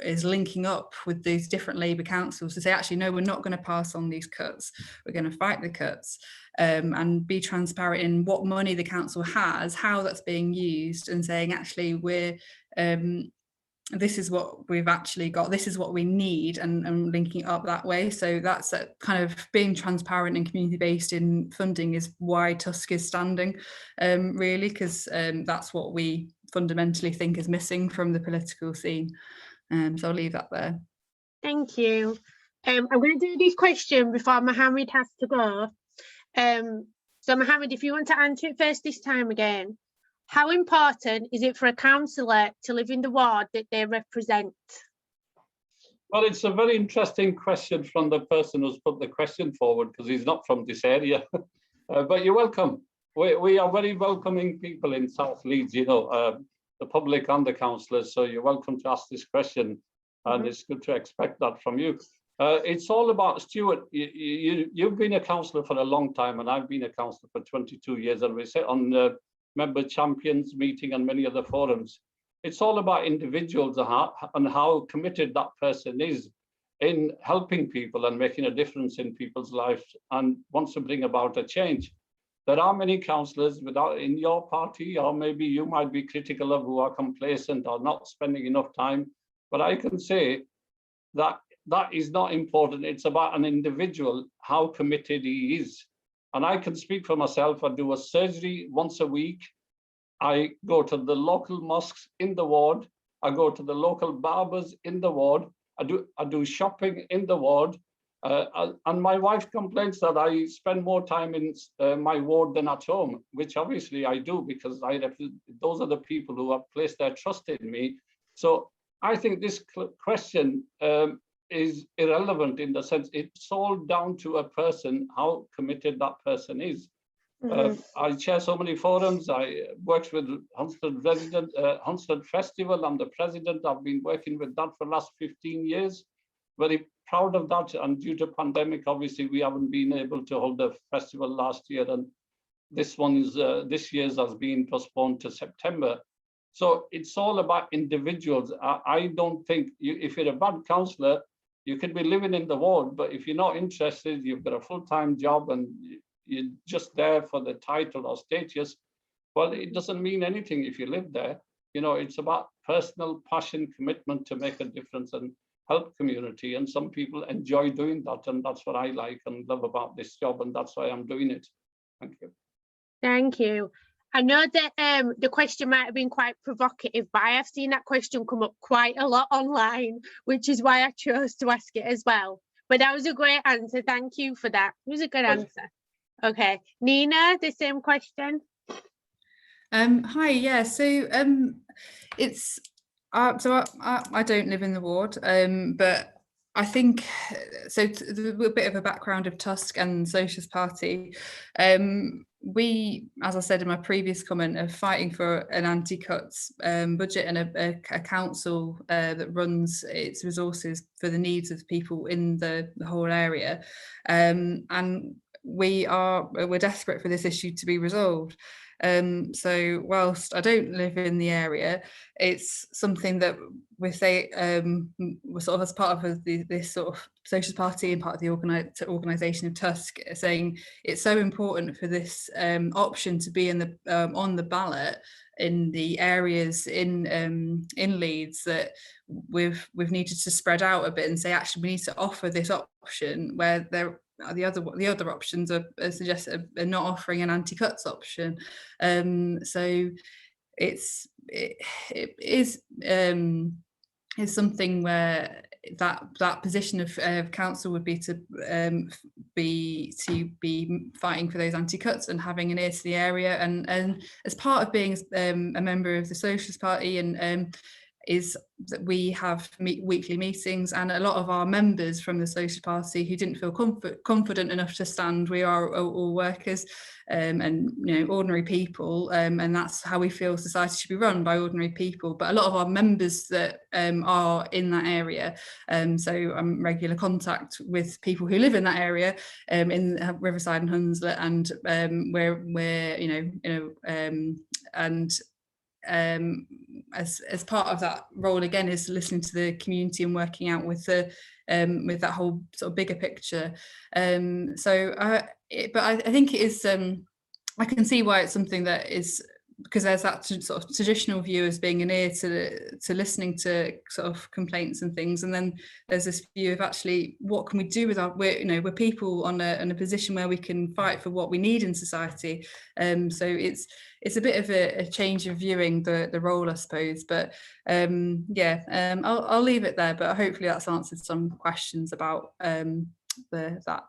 is linking up with these different Labour councils to say, actually, no, we're not going to pass on these cuts. We're going to fight the cuts, and be transparent in what money the council has, how that's being used, and saying, actually, we're this is what we've actually got, this is what we need, and linking up that way. So that's kind of being transparent and community based in funding is why Tusk is standing, really, because that's what we fundamentally think is missing from the political scene. So I'll leave that there. Thank you. I'm going to do this question before Mohammed has to go. So Mohammed, if you want to answer it first this time again, how important is it for a councillor to live in the ward that they represent? Well, it's a very interesting question from the person who's put the question forward, because he's not from this area. But you're welcome. We are very welcoming people in South Leeds, the public and the councillors. So you're welcome to ask this question, and it's good to expect that from you. It's all about, Stuart, you've been a councillor for a long time, and I've been a councillor for 22 years, and we sit on member champions meeting and many other forums. It's all about individuals and how committed that person is in helping people and making a difference in people's lives and wants to bring about a change. There are many councillors in your party, or maybe you might be critical of, who are complacent or not spending enough time. But I can say that that is not important. It's about an individual, how committed he is. And I can speak for myself. I do a surgery once a week. I go to the local mosques in the ward. I go to the local barbers in the ward. I do shopping in the ward. And my wife complains that I spend more time in my ward than at home, which obviously I do, because those are the people who have placed their trust in me. So I think this question is irrelevant, in the sense it's all down to a person, how committed that person is. I chair so many forums. I worked with Hunslet Festival. I'm the president. I've been working with that for the last 15 years. Very proud of that. And due to pandemic, obviously, we haven't been able to hold the festival last year. And this year's has been postponed to September. So it's all about individuals. I don't think if you're a bad councillor, you can be living in the ward, but if you're not interested, you've got a full-time job and you're just there for the title or status, well, it doesn't mean anything if you live there. You know, it's about personal passion, commitment to make a difference and help community. And some people enjoy doing that. And that's what I like and love about this job. And that's why I'm doing it. Thank you. Thank you. I know that the question might have been quite provocative, but I have seen that question come up quite a lot online, which is why I chose to ask it as well. But that was a great answer. Thank you for that. It was a good answer. Okay, Nina, the same question. Hi, yeah. So it's I don't live in the ward, but I think so. A bit of a background of Tusk and Socialist Party. We, as I said in my previous comment, are fighting for an anti-cuts budget and a council that runs its resources for the needs of people in the whole area, and we're desperate for this issue to be resolved. So whilst I don't live in the area, it's something that we're sort of as part of this sort of Socialist Party and part of the organisation of Tusk, saying it's so important for this option to be in the on the ballot in the areas in Leeds, that we've needed to spread out a bit and say, actually we need to offer this option where the other options are not offering an anti-cuts option. So it is something where that position of council would be to be fighting for those anti-cuts and having an ear to the area, and as part of being a member of the Socialist Party and is that we have weekly meetings, and a lot of our members from the Socialist Party who didn't feel confident enough to stand, we are all workers and ordinary people, and that's how we feel society should be run, by ordinary people. But a lot of our members that are in that area, so I'm in regular contact with people who live in that area in Riverside and Hunslet, and as part of that role again is listening to the community and working out with that whole sort of bigger picture. But I think it is, I can see why it's something that is, because there's that sort of traditional view as being an ear to listening to sort of complaints and things, and then there's this view of actually what can we do with we're people in a position where we can fight for what we need in society. So it's a bit of a change of viewing the role, I suppose. But I'll leave it there. But hopefully that's answered some questions about that.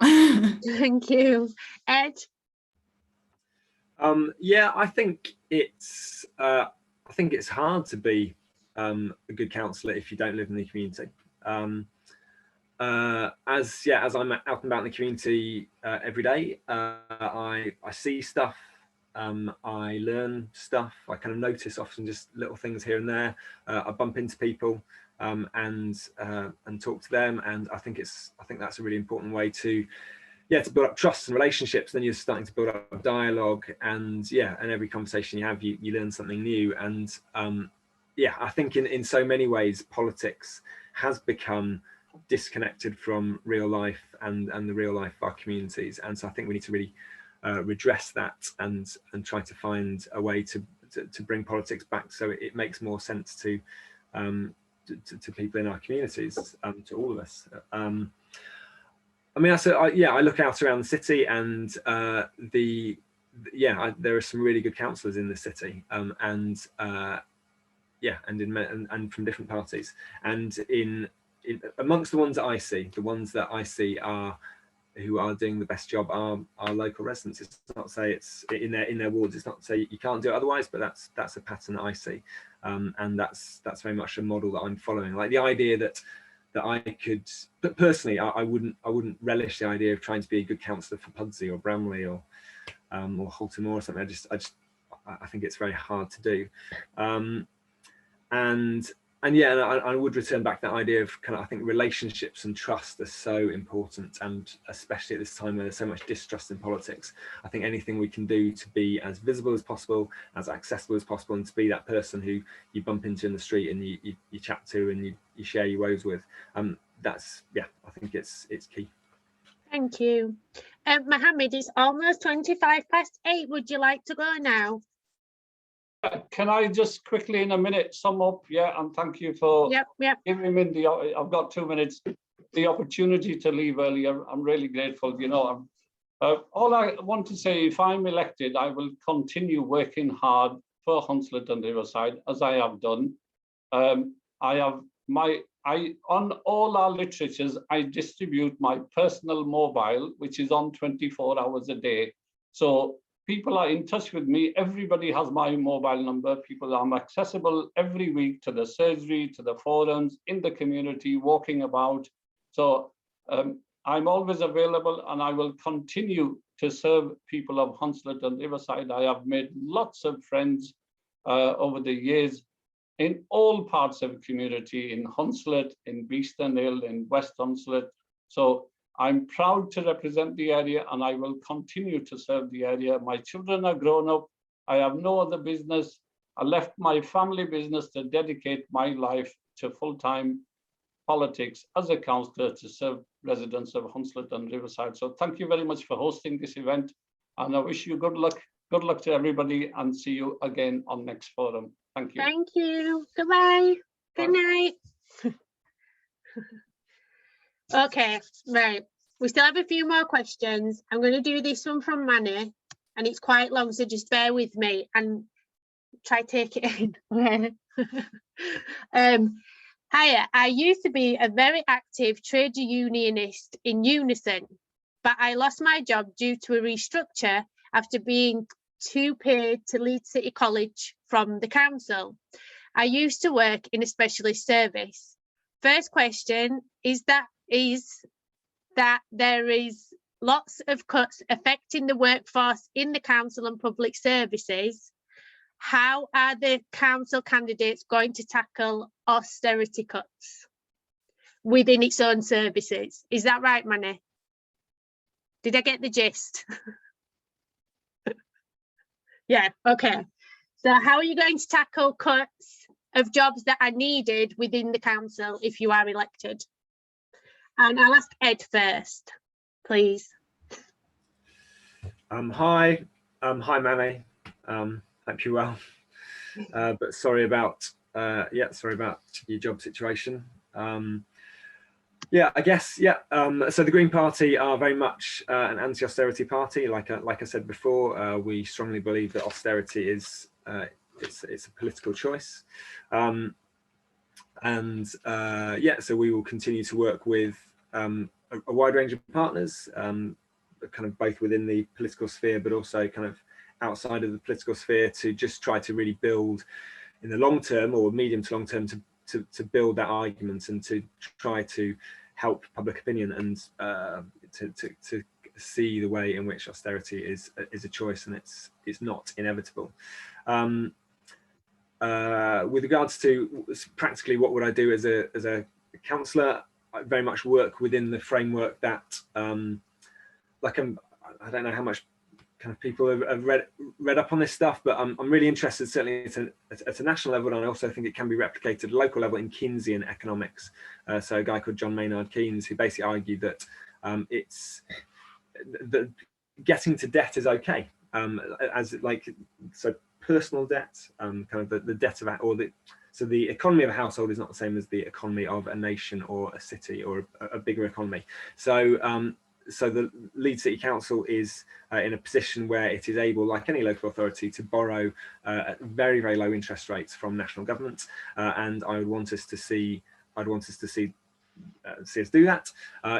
Thank you, Ed. I think it's hard to be a good councillor if you don't live in the community. As I'm out and about in the community every day, I see stuff, I learn stuff, I kind of notice often just little things here and there. I bump into people and talk to them, and I think that's a really important way to yeah, to build up trust and relationships. Then you're starting to build up dialogue, and yeah, and every conversation you have, you learn something new. And yeah, I think in so many ways politics has become disconnected from real life and the real life of our communities. And so I think we need to really redress that and try to find a way to bring politics back so it makes more sense to people in our communities, to all of us. I mean, I look out around the city, and there are some really good councillors in the city, and from different parties, and in amongst the ones that I see, who are doing the best job are local residents. It's not to say it's in their wards. It's not to say you can't do it otherwise, but that's a pattern that I see, and that's very much a model that I'm following. Like the idea that I could, but personally, I wouldn't relish the idea of trying to be a good councillor for Pudsey or Bramley or Halton Moor or something. I think it's very hard to do, and yeah, and I would return back to that idea of kind of, I think relationships and trust are so important, and especially at this time where there's so much distrust in politics. I think anything we can do to be as visible as possible, as accessible as possible, and to be that person who you bump into in the street and you chat to and you share your woes with, that's, yeah, I think it's key. Thank you. Mohammed, it's almost 8:25. Would you like to go now? Can I just quickly in a minute sum up? Yeah, and thank you for giving me I've got 2 minutes, the opportunity to leave earlier. I'm really grateful. You know, all I want to say, if I'm elected, I will continue working hard for Hunslet and Riverside, as I have done. On all our literatures, I distribute my personal mobile, which is on 24 hours a day. So people are in touch with me. Everybody has my mobile number. People are accessible every week to the surgery, to the forums, in the community, walking about. So I'm always available, and I will continue to serve people of Hunslet and Riverside. I have made lots of friends over the years in all parts of the community, in Hunslet, in Beeston Hill, in West Hunslet. So I'm proud to represent the area, and I will continue to serve the area. My children are grown up. I have no other business. I left my family business to dedicate my life to full-time politics as a councillor to serve residents of Hunslet and Riverside. So thank you very much for hosting this event, and I wish you good luck. Good luck to everybody, and see you again on next forum. Thank you. Thank you. Goodbye. Good night. Okay, right. We still have a few more questions. I'm going to do this one from Manny, and it's quite long, so just bear with me and try to take it in. Hiya, I used to be a very active trade unionist in Unison, but I lost my job due to a restructure after being too paid to Leeds City College from the council. I used to work in a specialist service. First question is that there is lots of cuts affecting the workforce in the council and public services. How are the council candidates going to tackle austerity cuts within its own services? Is that right, Manny? Did I get the gist? Yeah, okay. So how are you going to tackle cuts of jobs that are needed within the council if you are elected? And I'll ask Ed first, please. Hi, Manny. Hope you're well. But sorry about your job situation. Yeah, I guess, yeah. So the Green Party are very much an anti-austerity party. Like I said before, we strongly believe that austerity is it's a political choice. Yeah, so we will continue to work with a wide range of partners, kind of both within the political sphere, but also kind of outside of the political sphere, to just try to really build in the long term or medium to long term to build that argument and to try to help public opinion and to see the way in which austerity is a choice and it's not inevitable. With regards to practically what would I do as a councillor, I very much work within the framework that like I don't know how much kind of people have read up on this stuff, but I'm really interested, certainly at a national level, and I also think it can be replicated at a local level in Keynesian economics. So a guy called John Maynard Keynes, who basically argued that it's that getting to debt is okay, as like, so personal debt, kind of the debt of, or so the economy of a household is not the same as the economy of a nation or a city or a bigger economy. So so the Leeds City Council is in a position where it is able, like any local authority, to borrow at very, very low interest rates from national government, and I would want us to see us do that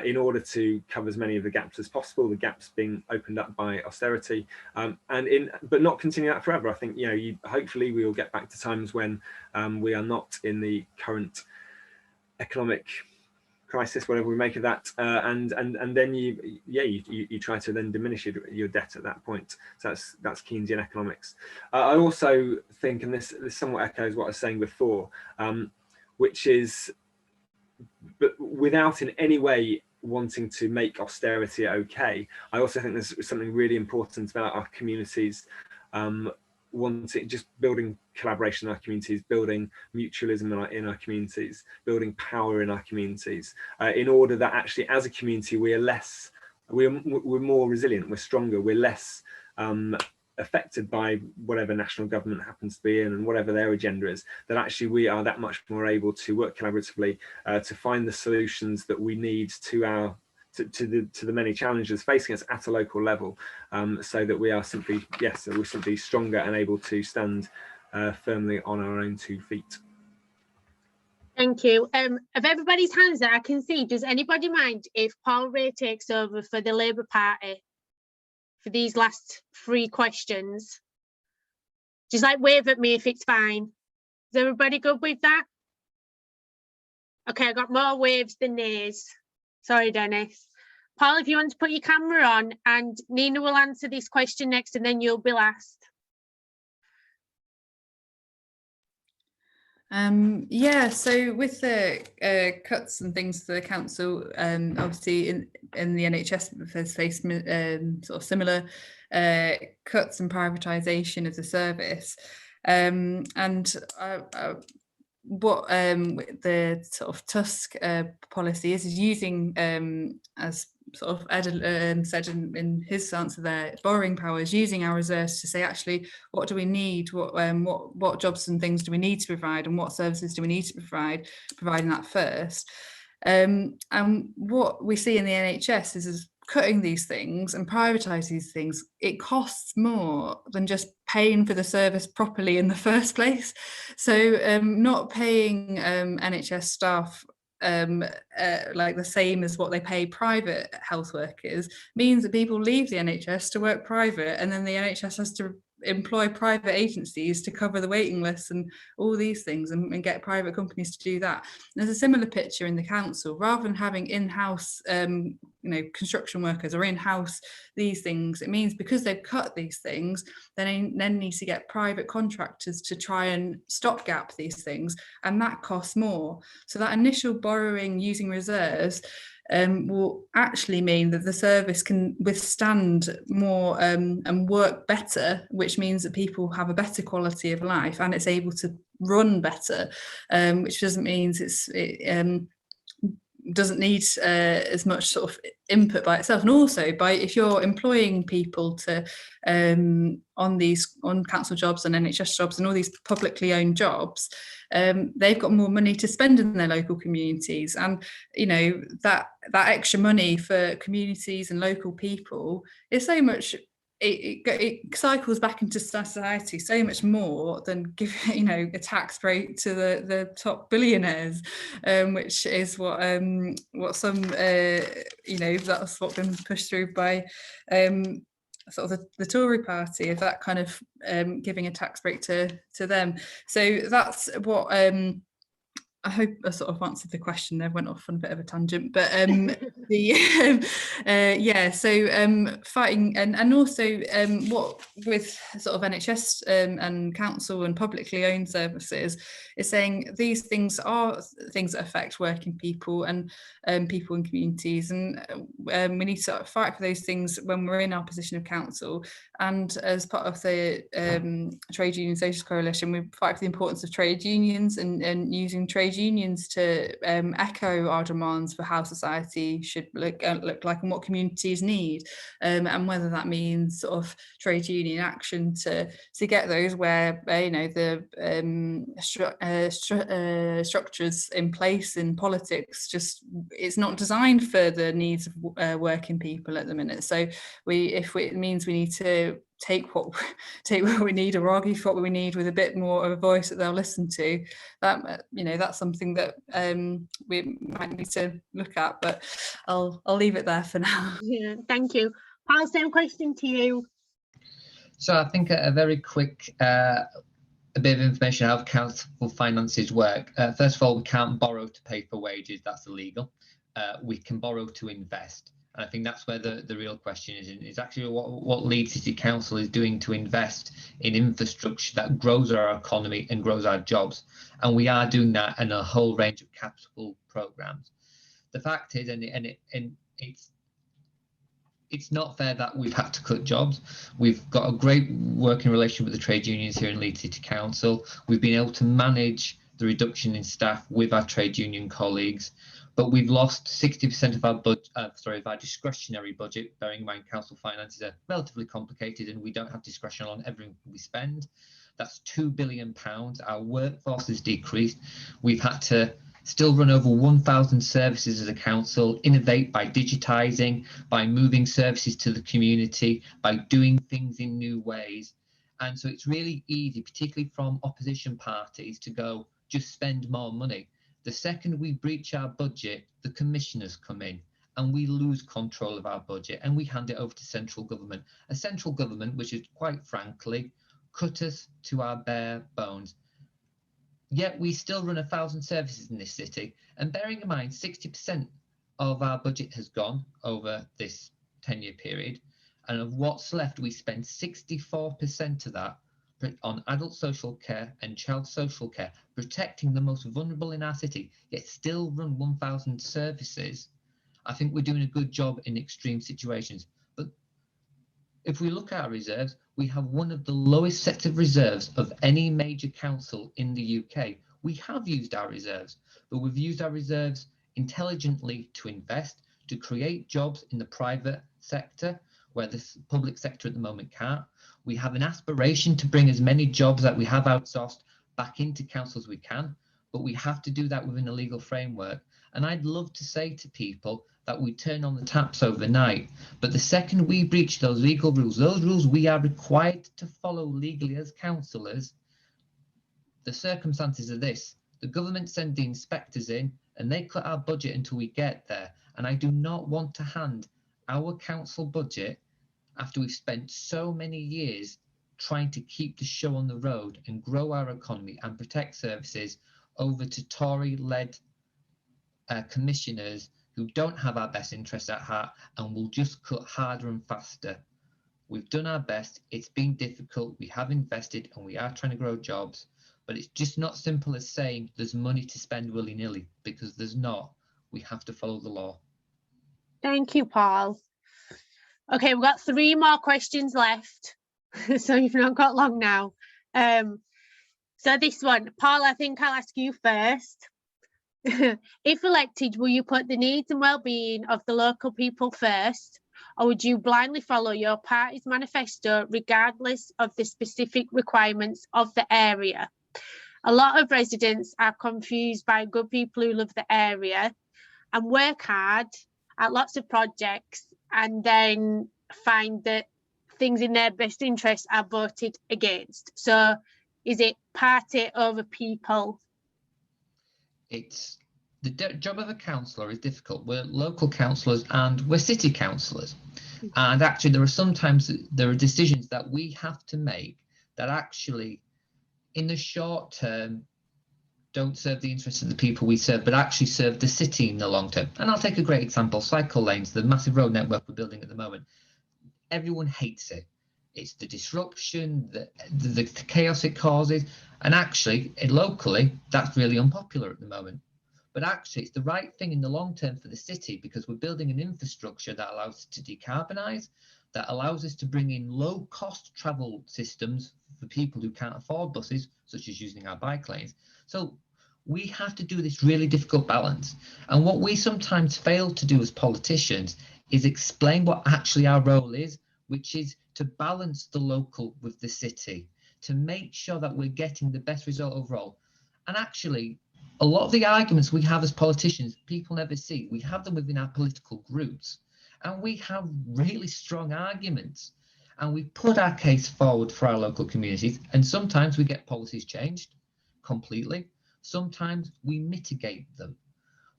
in order to cover as many of the gaps as possible, the gaps being opened up by austerity, but not continue that forever. I think, hopefully we will get back to times when we are not in the current economic crisis, whatever we make of that, and then you try to then diminish your debt at that point. So that's Keynesian economics. I also think, and this somewhat echoes what I was saying before, which is, but without in any way wanting to make austerity okay, I also think there's something really important about our communities, just building collaboration in our communities, building mutualism in our communities, building power in our communities, in order that actually as a community we're more resilient, we're stronger, we're less affected by whatever national government happens to be in and whatever their agenda is, that actually we are that much more able to work collaboratively to find the solutions that we need to the many challenges facing us at a local level, so that we are simply stronger and able to stand firmly on our own 2 feet. Thank you. Of everybody's hands that I can see, does anybody mind if Paul Ray takes over for the Labour Party for these last 3 questions? Just like wave at me if it's fine. Is everybody good with that? Okay, I got more waves than nays. Sorry, Dennis. Paul, if you want to put your camera on, and Nina will answer this question next, and then you'll be last. Yeah, so with the cuts and things to the council, obviously in the NHS has faced sort of similar cuts and privatisation of the service, and what the sort of Tusk policy is using, as sort of Ed said in his answer there, borrowing powers, using our reserves to say, actually, what do we need? What jobs and things do we need to provide, and what services do we need to provide? Providing that first. And what we see in the NHS is cutting these things and privatise these things. It costs more than just paying for the service properly in the first place. So not paying NHS staff like the same as what they pay private health workers means that people leave the NHS to work private, and then the NHS has to employ private agencies to cover the waiting lists and all these things, and get private companies to do that. And there's a similar picture in the council. Rather than having in-house construction workers or in-house these things, it means because they've cut these things, then need to get private contractors to try and stopgap these things, and that costs more. So that initial borrowing using reserves will actually mean that the service can withstand more and work better, which means that people have a better quality of life and it's able to run better, which doesn't mean it doesn't need as much sort of input by itself. And also if you're employing people to on council jobs and NHS jobs and all these publicly owned jobs, they've got more money to spend in their local communities, and that extra money for communities and local people is so much. It cycles back into society so much more than giving a tax break to the top billionaires, which is what some that's what's been pushed through by sort of the Tory party, of that kind of giving a tax break to them. So that's what I hope I sort of answered the question there, went off on a bit of a tangent, but fighting and also what with sort of NHS and council and publicly owned services is saying these things are things that affect working people and people in communities, and we need to fight for those things when we're in our position of council. And as part of the Trade Union Socialist Coalition, we fight for the importance of trade unions and using trade unions to echo our demands for how society should look like and what communities need, and whether that means sort of trade union action to get those where the structures in place in politics just it's not designed for the needs of working people at the minute. So if it means we need to take what we need or argue for what we need with a bit more of a voice that they'll listen to, that that's something that we might need to look at, but I'll leave it there for now. Yeah, thank you. Paul, same question to you. So I think a very quick a bit of information how council finances work. First of all, we can't borrow to pay for wages, that's illegal. We can borrow to invest. And I think that's where the real question is actually what Leeds City Council is doing to invest in infrastructure that grows our economy and grows our jobs. And we are doing that in a whole range of capital programs. The fact is, it's not fair that we've had to cut jobs. We've got a great working relationship with the trade unions here in Leeds City Council. We've been able to manage the reduction in staff with our trade union colleagues. But we've lost 60% of our our discretionary budget, bearing in mind council finances are relatively complicated and we don't have discretion on everything we spend. That's £2 billion. Our workforce has decreased. We've had to still run over 1,000 services as a council, innovate by digitising, by moving services to the community, by doing things in new ways. And so it's really easy, particularly from opposition parties, to go, just spend more money. The second we breach our budget, the commissioners come in and we lose control of our budget and we hand it over to central government. A central government which is quite frankly cut us to our bare bones. Yet we still run 1,000 services in this city, and bearing in mind 60% of our budget has gone over this 10-year period, and of what's left we spend 64% of that on adult social care and child social care, protecting the most vulnerable in our city, yet still run 1,000 services. I think we're doing a good job in extreme situations. But if we look at our reserves, we have one of the lowest sets of reserves of any major council in the UK. We have used our reserves, but we've used our reserves intelligently to invest, to create jobs in the private sector, where the public sector at the moment can't. We have an aspiration to bring as many jobs that we have outsourced back into council as we can, but we have to do that within a legal framework. And I'd love to say to people that we turn on the taps overnight, but the second we breach those legal rules, those rules we are required to follow legally as councillors, the circumstances are this: the government send the inspectors in and they cut our budget until we get there. And I do not want to hand our council budget, after we've spent so many years trying to keep the show on the road and grow our economy and protect services, over to Tory-led commissioners who don't have our best interests at heart and will just cut harder and faster. We've done our best. It's been difficult. We have invested and we are trying to grow jobs, but it's just not simple as saying there's money to spend willy-nilly, because there's not. We have to follow the law. Thank you, Paul. Okay, we've got 3 more questions left, so you've not got long now. So this one, Paul, I think I'll ask you first. If elected, will you put the needs and well-being of the local people first, or would you blindly follow your party's manifesto regardless of the specific requirements of the area? A lot of residents are confused by good people who love the area and work hard at lots of projects and then find that things in their best interest are voted against. So is it party over people? It's the job of a councillor is difficult. We're local councillors and we're city councillors. And actually there are decisions that we have to make that actually in the short term don't serve the interests of the people we serve, but actually serve the city in the long term. And I'll take a great example, cycle lanes, the massive road network we're building at the moment. Everyone hates it. It's the disruption, the chaos it causes. And actually, locally, that's really unpopular at the moment. But actually, it's the right thing in the long term for the city, because we're building an infrastructure that allows us to decarbonise, that allows us to bring in low-cost travel systems for people who can't afford buses, such as using our bike lanes. So we have to do this really difficult balance. And what we sometimes fail to do as politicians is explain what actually our role is, which is to balance the local with the city, to make sure that we're getting the best result overall. And actually, a lot of the arguments we have as politicians, people never see. We have them within our political groups, and we have really strong arguments, and we put our case forward for our local communities. And sometimes we get policies changed completely. Sometimes we mitigate them.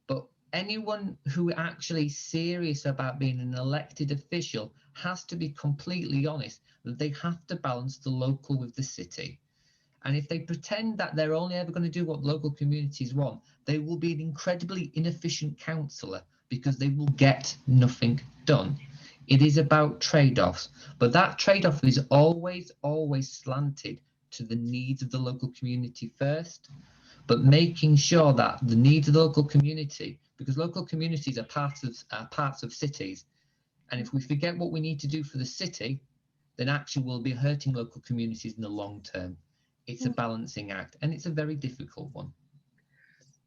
But anyone who actually is serious about being an elected official has to be completely honest that they have to balance the local with the city. And if they pretend that they're only ever going to do what local communities want, they will be an incredibly inefficient councillor, because they will get nothing done. It is about trade-offs, but that trade-off is always slanted to the needs of the local community first, but making sure that the needs of the local community, because local communities are parts of cities, and if we forget what we need to do for the city, then actually we'll be hurting local communities in the long term. It's a balancing act, and it's a very difficult one.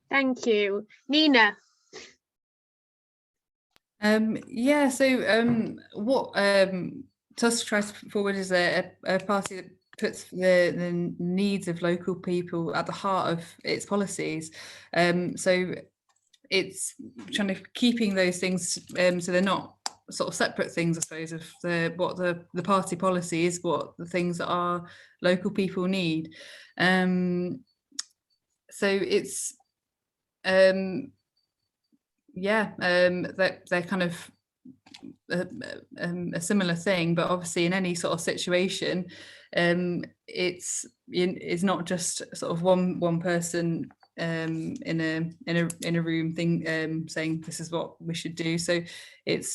Thank you. Nina. Yeah, so what Tusk tries to put forward is a party that puts the needs of local people at the heart of its policies. So it's trying to keeping those things so they're not sort of separate things, I suppose, of what the party policy is, what the things that our local people need. So it's they're kind of a similar thing, but obviously in any sort of situation, it's not just sort of one person in a room saying this is what we should do. So it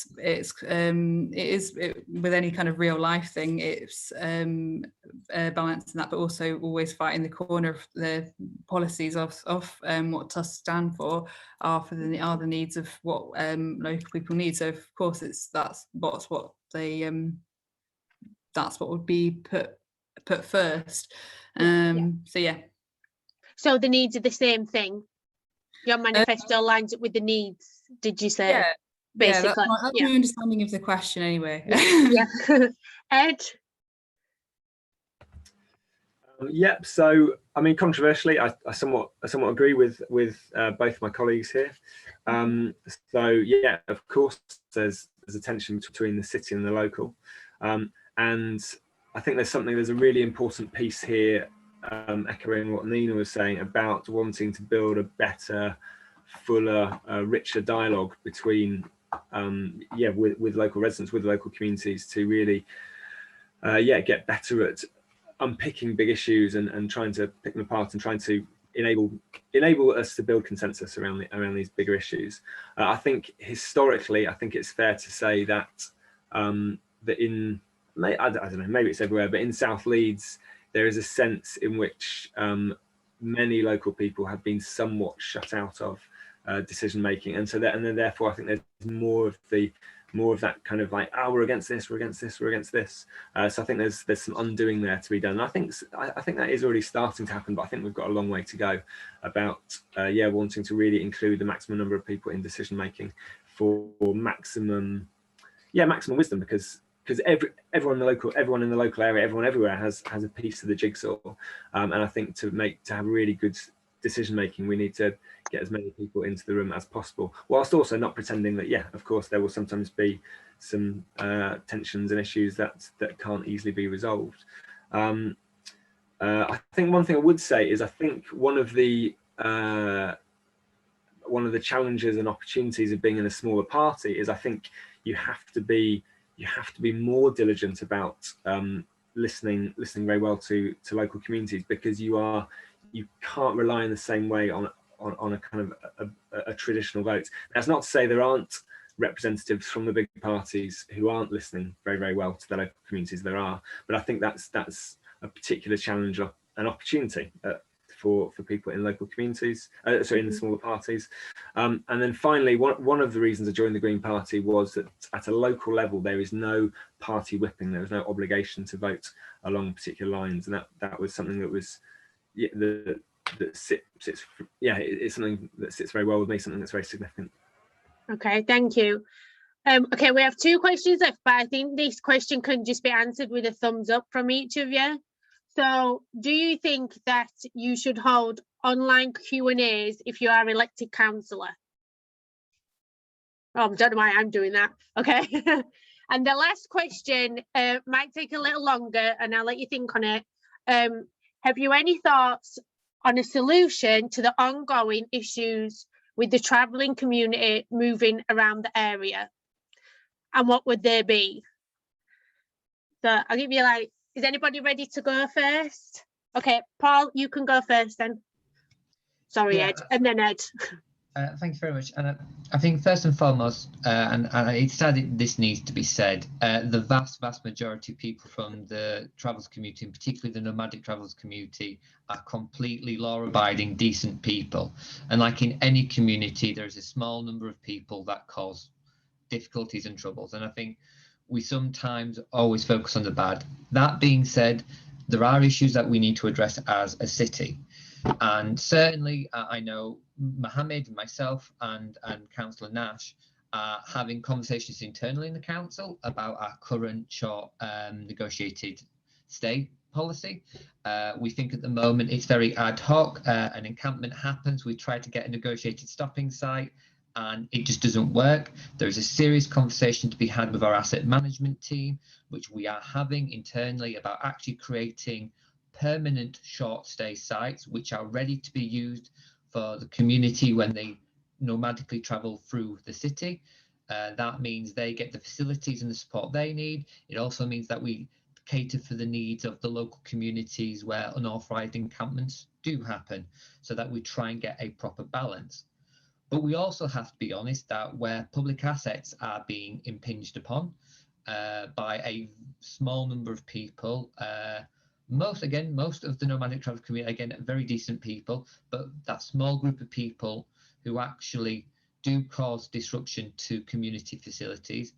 is with any kind of real life thing, it's balancing that, but also always fighting the corner of the policies of what TUS stand for are the needs of what local people need. So of course that's what would be put first. So yeah. So the needs are the same thing. Your manifesto lines up with the needs, did you say? Yeah, basically. That's my understanding of the question anyway. Yeah. Ed? Yep. So, I mean, controversially, I somewhat agree with both my colleagues here. So, yeah, of course, there's a tension between the city and the local, and I think there's a really important piece here, echoing what Nina was saying about wanting to build a better, fuller, richer dialogue between, with local residents, with local communities, to really, get better at unpicking big issues and trying to pick them apart and trying to enable us to build consensus around these bigger issues. I think historically, I think it's fair to say that that in, I don't know, maybe it's everywhere, but in South Leeds, there is a sense in which many local people have been somewhat shut out of decision making, and then therefore I think there's more of that kind of like, oh, we're against this, we're against this, we're against this. So I think there's some undoing there to be done. I think that is already starting to happen, but I think we've got a long way to go about wanting to really include the maximum number of people in decision making for maximum wisdom, because everyone in the local area, everyone everywhere has a piece of the jigsaw, and I think to have really good decision making, we need to get as many people into the room as possible, whilst also not pretending that, of course, there will sometimes be some tensions and issues that can't easily be resolved. I think one thing I would say is, I think one of the challenges and opportunities of being in a smaller party is, I think you have to be more diligent about listening very well to local communities, because you are you can't rely in the same way on a kind of a traditional vote. That's not to say there aren't representatives from the big parties who aren't listening very, very well to the local communities. There are, but I think that's a particular challenge or an opportunity for people in local communities, sorry, in the smaller parties. And then finally, one of the reasons I joined the Green Party was that at a local level there is no party whipping. There is no obligation to vote along particular lines, and that was something that was it's something that sits very well with me, something that's very significant. Okay, thank you. Okay, we have 2 questions left, but I think this question can just be answered with a thumbs up from each of you. So, do you think that you should hold online Q&As if you are elected councillor? Oh, I don't know why I'm doing that. Okay. And the last question might take a little longer, and I'll let you think on it. Have you any thoughts on a solution to the ongoing issues with the travelling community moving around the area? And what would they be? So I'll give you is anybody ready to go first? Okay, Paul, you can go first then. Sorry, Yeah. Ed, and then Ed. Thank you very much. And I think first and foremost, and it's sad that this needs to be said, the vast majority of people from the travels community, and particularly the nomadic travels community, are completely law-abiding, decent people. And like in any community, there's a small number of people that cause difficulties and troubles. And I think we sometimes always focus on the bad. That being said, there are issues that we need to address as a city. And certainly I know Mohammed, myself and Councillor Nash are having conversations internally in the council about our current short negotiated stay policy. We think at the moment it's very ad hoc. An encampment happens, we try to get a negotiated stopping site and it just doesn't work. There's a serious conversation to be had with our asset management team, which we are having internally, about actually creating permanent short stay sites which are ready to be used for the community when they nomadically travel through the city. That means they get the facilities and the support they need. It also means that we cater for the needs of the local communities where unauthorized encampments do happen, so that we try and get a proper balance. But we also have to be honest that where public assets are being impinged upon by a small number of people, most of the nomadic travel community, again, very decent people, but that small group of people who actually do cause disruption to community facilities,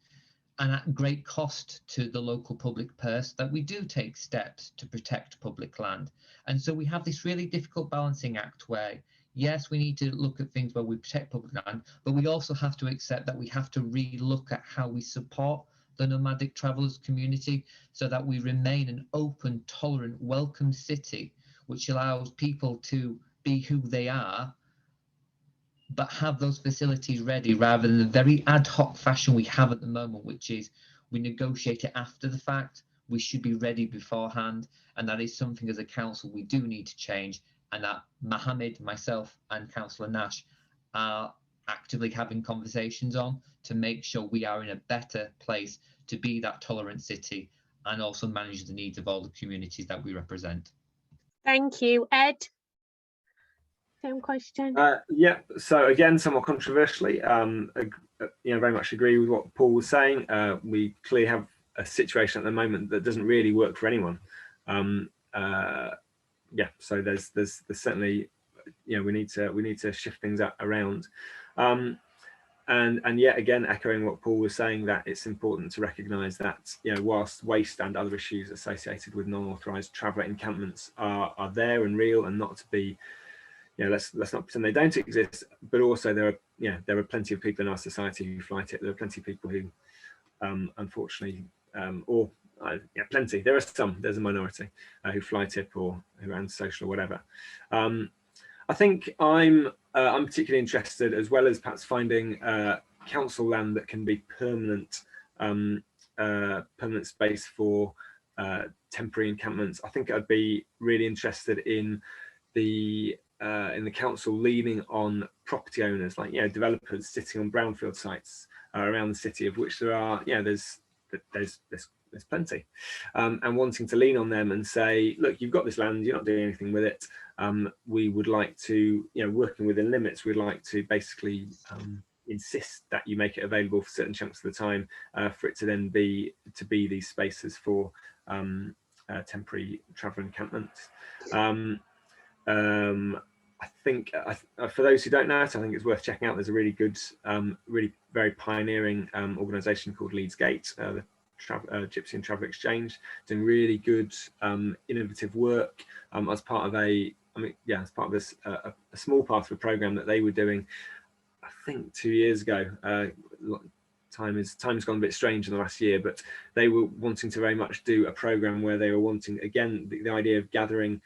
and at great cost to the local public purse, that we do take steps to protect public land. And so we have this really difficult balancing act where, yes, we need to look at things where we protect public land, but we also have to accept that we have to re-look at how we support the nomadic travellers community so that we remain an open, tolerant, welcome city, which allows people to be who they are, but have those facilities ready, rather than the very ad hoc fashion we have at the moment, which is we negotiate it after the fact. We should be ready beforehand, and that is something as a council we do need to change, and that Mohammed, myself and Councillor Nash are actively having conversations on to make sure we are in a better place to be that tolerant city and also manage the needs of all the communities that we represent. Thank you. Ed? Same question. Yeah, so again, somewhat controversially, very much agree with what Paul was saying. We clearly have a situation at the moment that doesn't really work for anyone. Yeah, so there's certainly, we need to shift things around. And yet again, echoing what Paul was saying, that it's important to recognise that, whilst waste and other issues associated with non-authorised traveller encampments are there and real, and not to be, let's not pretend they don't exist, but also there are plenty of people in our society who fly tip. There are plenty of people who, unfortunately, plenty. There are some. There's a minority who fly tip or who are antisocial or whatever. I think I'm particularly interested, as well as perhaps finding council land that can be permanent space for temporary encampments. I think I'd be really interested in the council leaning on property owners, like developers sitting on brownfield sites around the city, of which there are there's there's plenty, and wanting to lean on them and say, look, you've got this land, you're not doing anything with it. We would like to, working within limits, we'd like to basically insist that you make it available for certain chunks of the time, for it to then be these spaces for temporary travel encampments. I think for those who don't know it, I think it's worth checking out. There's a really good, really very pioneering organisation called Leeds Gate, the Gypsy and Travel Exchange, doing really good innovative work as part of a small part of a program that they were doing, I think 2 years ago. Time's gone a bit strange in the last year, but they were wanting to very much do a program where they were wanting, again, the idea of gathering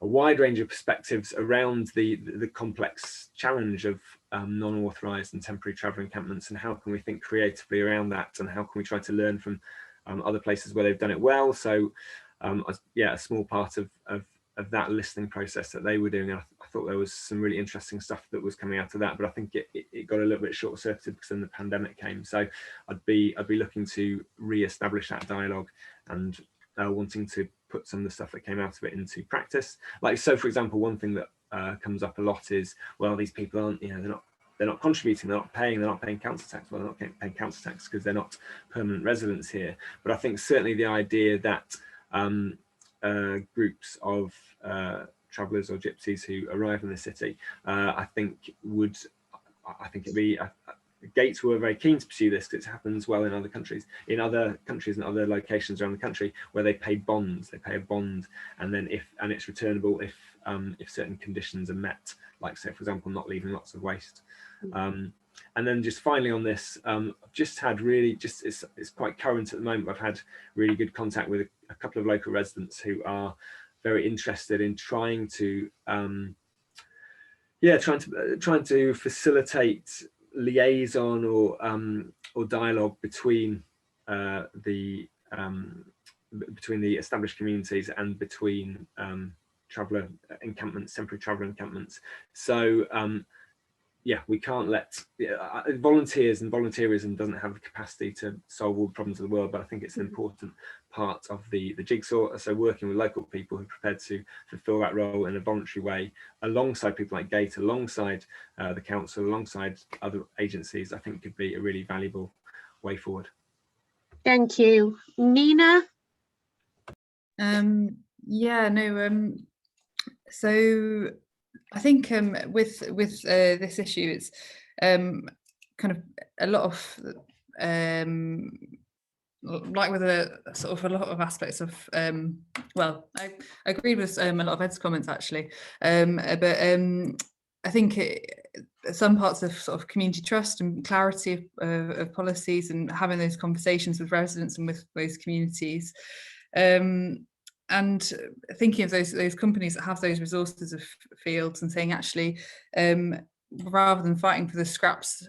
a wide range of perspectives around the complex challenge of non-authorised and temporary travel encampments, and how can we think creatively around that, and how can we try to learn from other places where they've done it well. So a small part of that listening process that they were doing, I thought there was some really interesting stuff that was coming out of that, but I think it got a little bit short-circuited because then the pandemic came. So I'd be looking to re-establish that dialogue and wanting to put some of the stuff that came out of it into practice. Like, so for example, one thing that comes up a lot is, well, these people aren't, they're not contributing, they're not paying council tax. Well, they're not paying council tax because they're not permanent residents here. But I think certainly the idea that groups of travellers or gypsies who arrive in the city, I think it'd be Gates were very keen to pursue this because it happens well in other countries and other locations around the country where they pay bonds. They pay a bond, and then it's returnable if certain conditions are met, like, say, for example, not leaving lots of waste. And then just finally on this, I've just had it's quite current at the moment. I've had really good contact with a couple of local residents who are very interested in trying to facilitate liaison or dialogue between the established communities and between traveller encampments, temporary traveller encampments. So we can't let volunteers, and volunteerism doesn't have the capacity to solve all the problems of the world, but I think it's an important part of the jigsaw. So working with local people who are prepared to fulfil that role in a voluntary way, alongside people like Gate, alongside the council, alongside other agencies, I think could be a really valuable way forward. Thank you. Nina? So I think with this issue, it's kind of a lot of like with a lot of aspects of I agreed with a lot of Ed's comments actually, but I think some parts of sort of community trust and clarity of policies and having those conversations with residents and with those communities, and thinking of those companies that have those resources of fields and saying, actually, rather than fighting for the scraps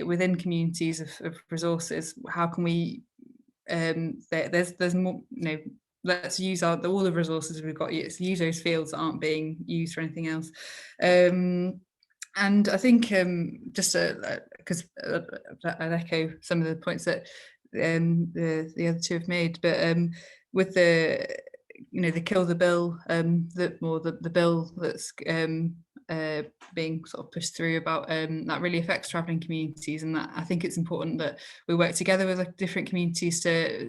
within communities of resources, how can we there's more, let's use all the resources we've got, use those fields that aren't being used for anything else. And I think just because I'd echo some of the points that the other two have made, but with the kill the bill, the bill that's being sort of pushed through about that really affects travelling communities, and that I think it's important that we work together with different communities to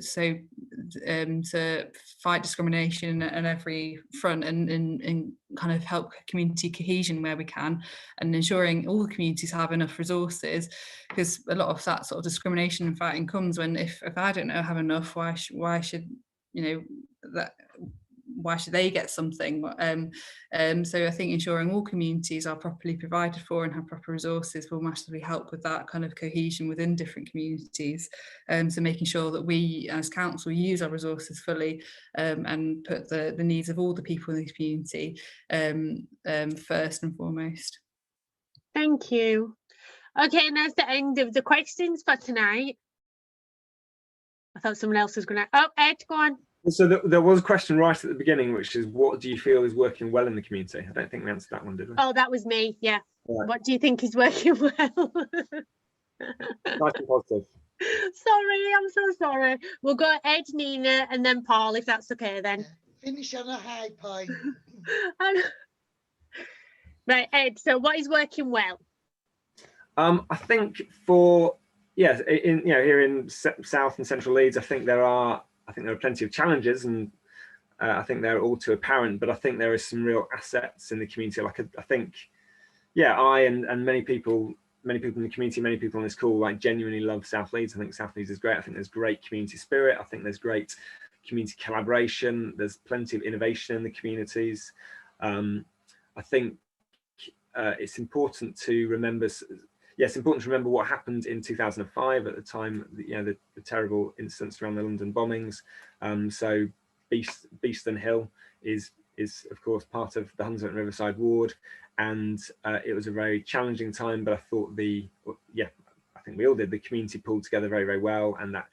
fight discrimination on every front and kind of help community cohesion where we can, and ensuring all the communities have enough resources, because a lot of that sort of discrimination and fighting comes when if I don't have enough, why should why should they get something? So I think ensuring all communities are properly provided for and have proper resources will massively help with that kind of cohesion within different communities. So making sure that we as council use our resources fully and put the needs of all the people in the community first and foremost. Thank you. Okay, and that's the end of the questions for tonight. I thought someone else was going to... Oh, Ed, go on. So there was a question right at the beginning, which is, what do you feel is working well in the community? I don't think we answered that one, did we? Oh, that was me, yeah. Right. What do you think is working well? Nice and positive. Sorry, I'm so sorry. We'll go Ed, Nina, and then Paul, if that's okay then. Yeah. Finish on a high point. Right, Ed, so what is working well? I think for in here in South and Central Leeds, I think there are plenty of challenges, and I think they're all too apparent. But I think there is some real assets in the community. Like I think, I and many people in the community, many people on this call, like genuinely love South Leeds. I think South Leeds is great. I think there's great community spirit. I think there's great community collaboration. There's plenty of innovation in the communities. I think it's important to remember. It's important to remember what happened in 2005 at the time, the terrible incidents around the London bombings. So Beeston Hill is of course part of the Hunslet Riverside ward, and it was a very challenging time. But I thought I think we all did. The community pulled together very, very well, and that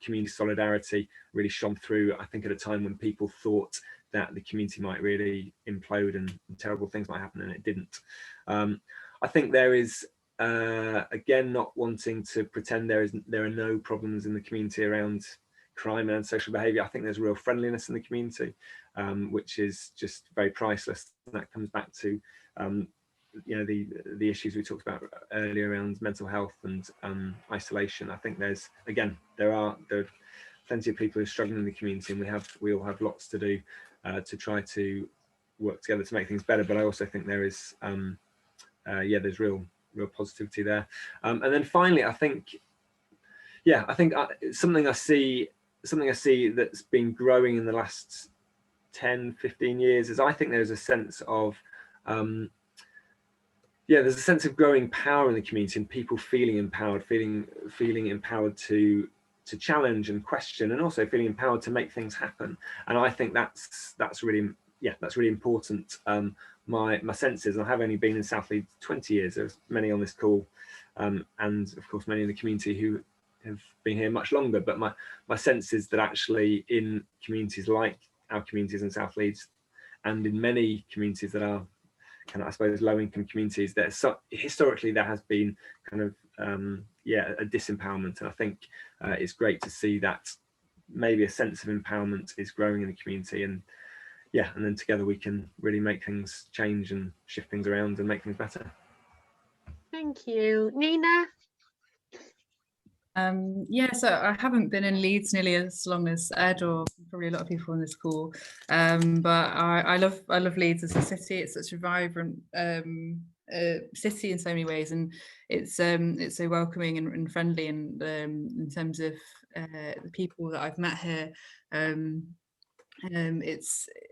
community solidarity really shone through. I think at a time when people thought that the community might really implode and terrible things might happen, and it didn't. I think there is. Again, not wanting to pretend there are no problems in the community around crime and social behaviour. I think there's real friendliness in the community, which is just very priceless. And that comes back to the issues we talked about earlier around mental health and isolation. I think there are plenty of people who are struggling in the community, and we all have lots to do to try to work together to make things better. But I also think there is there's real positivity there. And then finally, I think something I see that's been growing in the last 10-15 years is I think there's a sense of there's a sense of growing power in the community, and people feeling empowered, feeling empowered to challenge and question, and also feeling empowered to make things happen. And I think that's really important. My senses, I have only been in South Leeds 20 years. There's many on this call, and of course many in the community who have been here much longer. But my sense is that actually in communities like our communities in South Leeds, and in many communities that are kind of, I suppose, low-income communities, historically there has been kind of a disempowerment, and I think it's great to see that maybe a sense of empowerment is growing in the community, and then together we can really make things change and shift things around and make things better. Thank you. Nina? So I haven't been in Leeds nearly as long as Ed, or probably a lot of people on this call, but I love Leeds as a city. It's such a vibrant city in so many ways, and it's so welcoming and friendly, and in terms of the people that I've met here,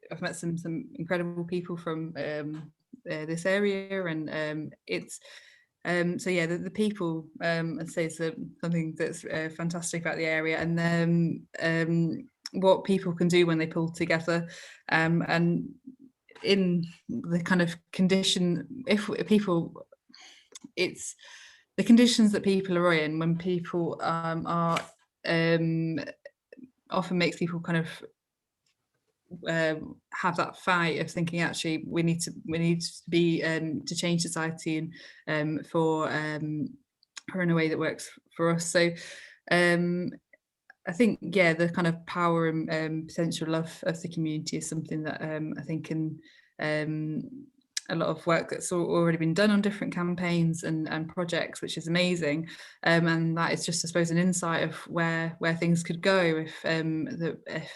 I've met some incredible people from this area, and it's the people, I'd say, is something that's fantastic about the area, and then what people can do when they pull together, and in the kind of condition, it's the conditions that people are in when people are often makes people kind of have that fight of thinking, actually we need to be to change society, and for in a way that works for us. So I think the kind of power and potential of the community is something that I think in a lot of work that's already been done on different campaigns and projects, which is amazing, and that is just, I suppose, an insight of where things could go if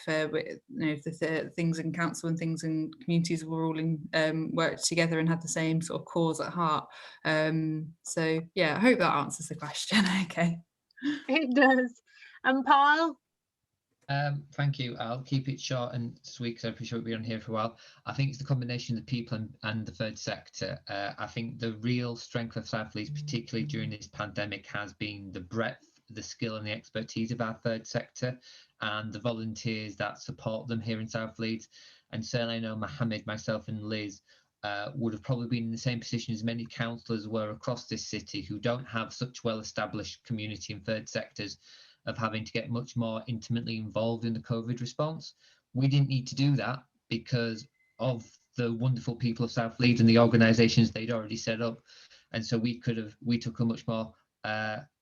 the things in council and things in communities were all worked together and had the same sort of cause at heart. So I hope that answers the question. Okay. It does. And Paul? Thank you. I'll keep it short and sweet because I appreciate we've been on here for a while. I think it's the combination of the people and the third sector. I think the real strength of South Leeds, particularly during this pandemic, has been the breadth, the skill and the expertise of our third sector and the volunteers that support them here in South Leeds. And certainly I know Mohammed, myself and Liz would have probably been in the same position as many councillors were across this city who don't have such well-established community and third sectors, of having to get much more intimately involved in the COVID response. We didn't need to do that because of the wonderful people of South Leeds and the organisations they'd already set up. And so we took a much more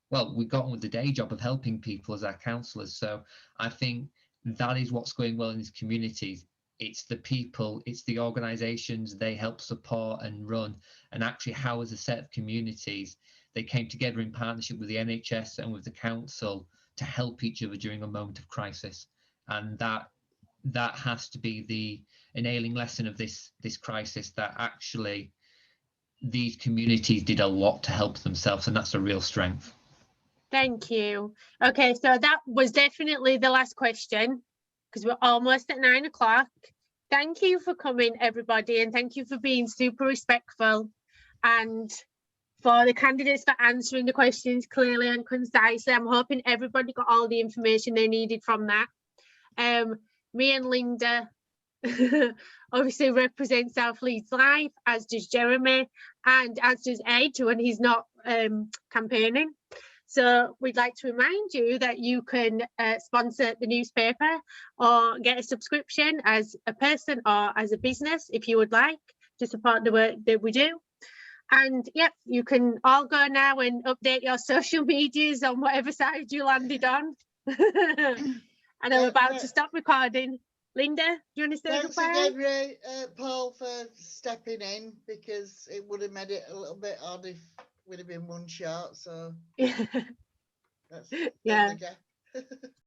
well, we got on with the day job of helping people as our counsellors. So I think that is what's going well in these communities. It's the people, it's the organisations they help support and run, and actually how as a set of communities they came together in partnership with the NHS and with the council to help each other during a moment of crisis. And that has to be the ailing lesson of this crisis, that actually these communities did a lot to help themselves, and that's a real strength. Thank you. Okay, so that was definitely the last question, because we're almost at 9 o'clock. Thank you for coming, everybody, and thank you for being super respectful, and for the candidates for answering the questions clearly and concisely. I'm hoping everybody got all the information they needed from that. Me and Linda obviously represent South Leeds Life, as does Jeremy, and as does Ed when he's not campaigning. So we'd like to remind you that you can sponsor the newspaper or get a subscription as a person or as a business if you would like to support the work that we do. And yep, you can all go now and update your social medias on whatever side you landed on. And I'm about to stop recording. Linda, do you want to say Thanks goodbye? again, Ray, Paul, for stepping in, because it would have made it a little bit odd if we'd have been one shot. So Yeah. that's Yeah. again.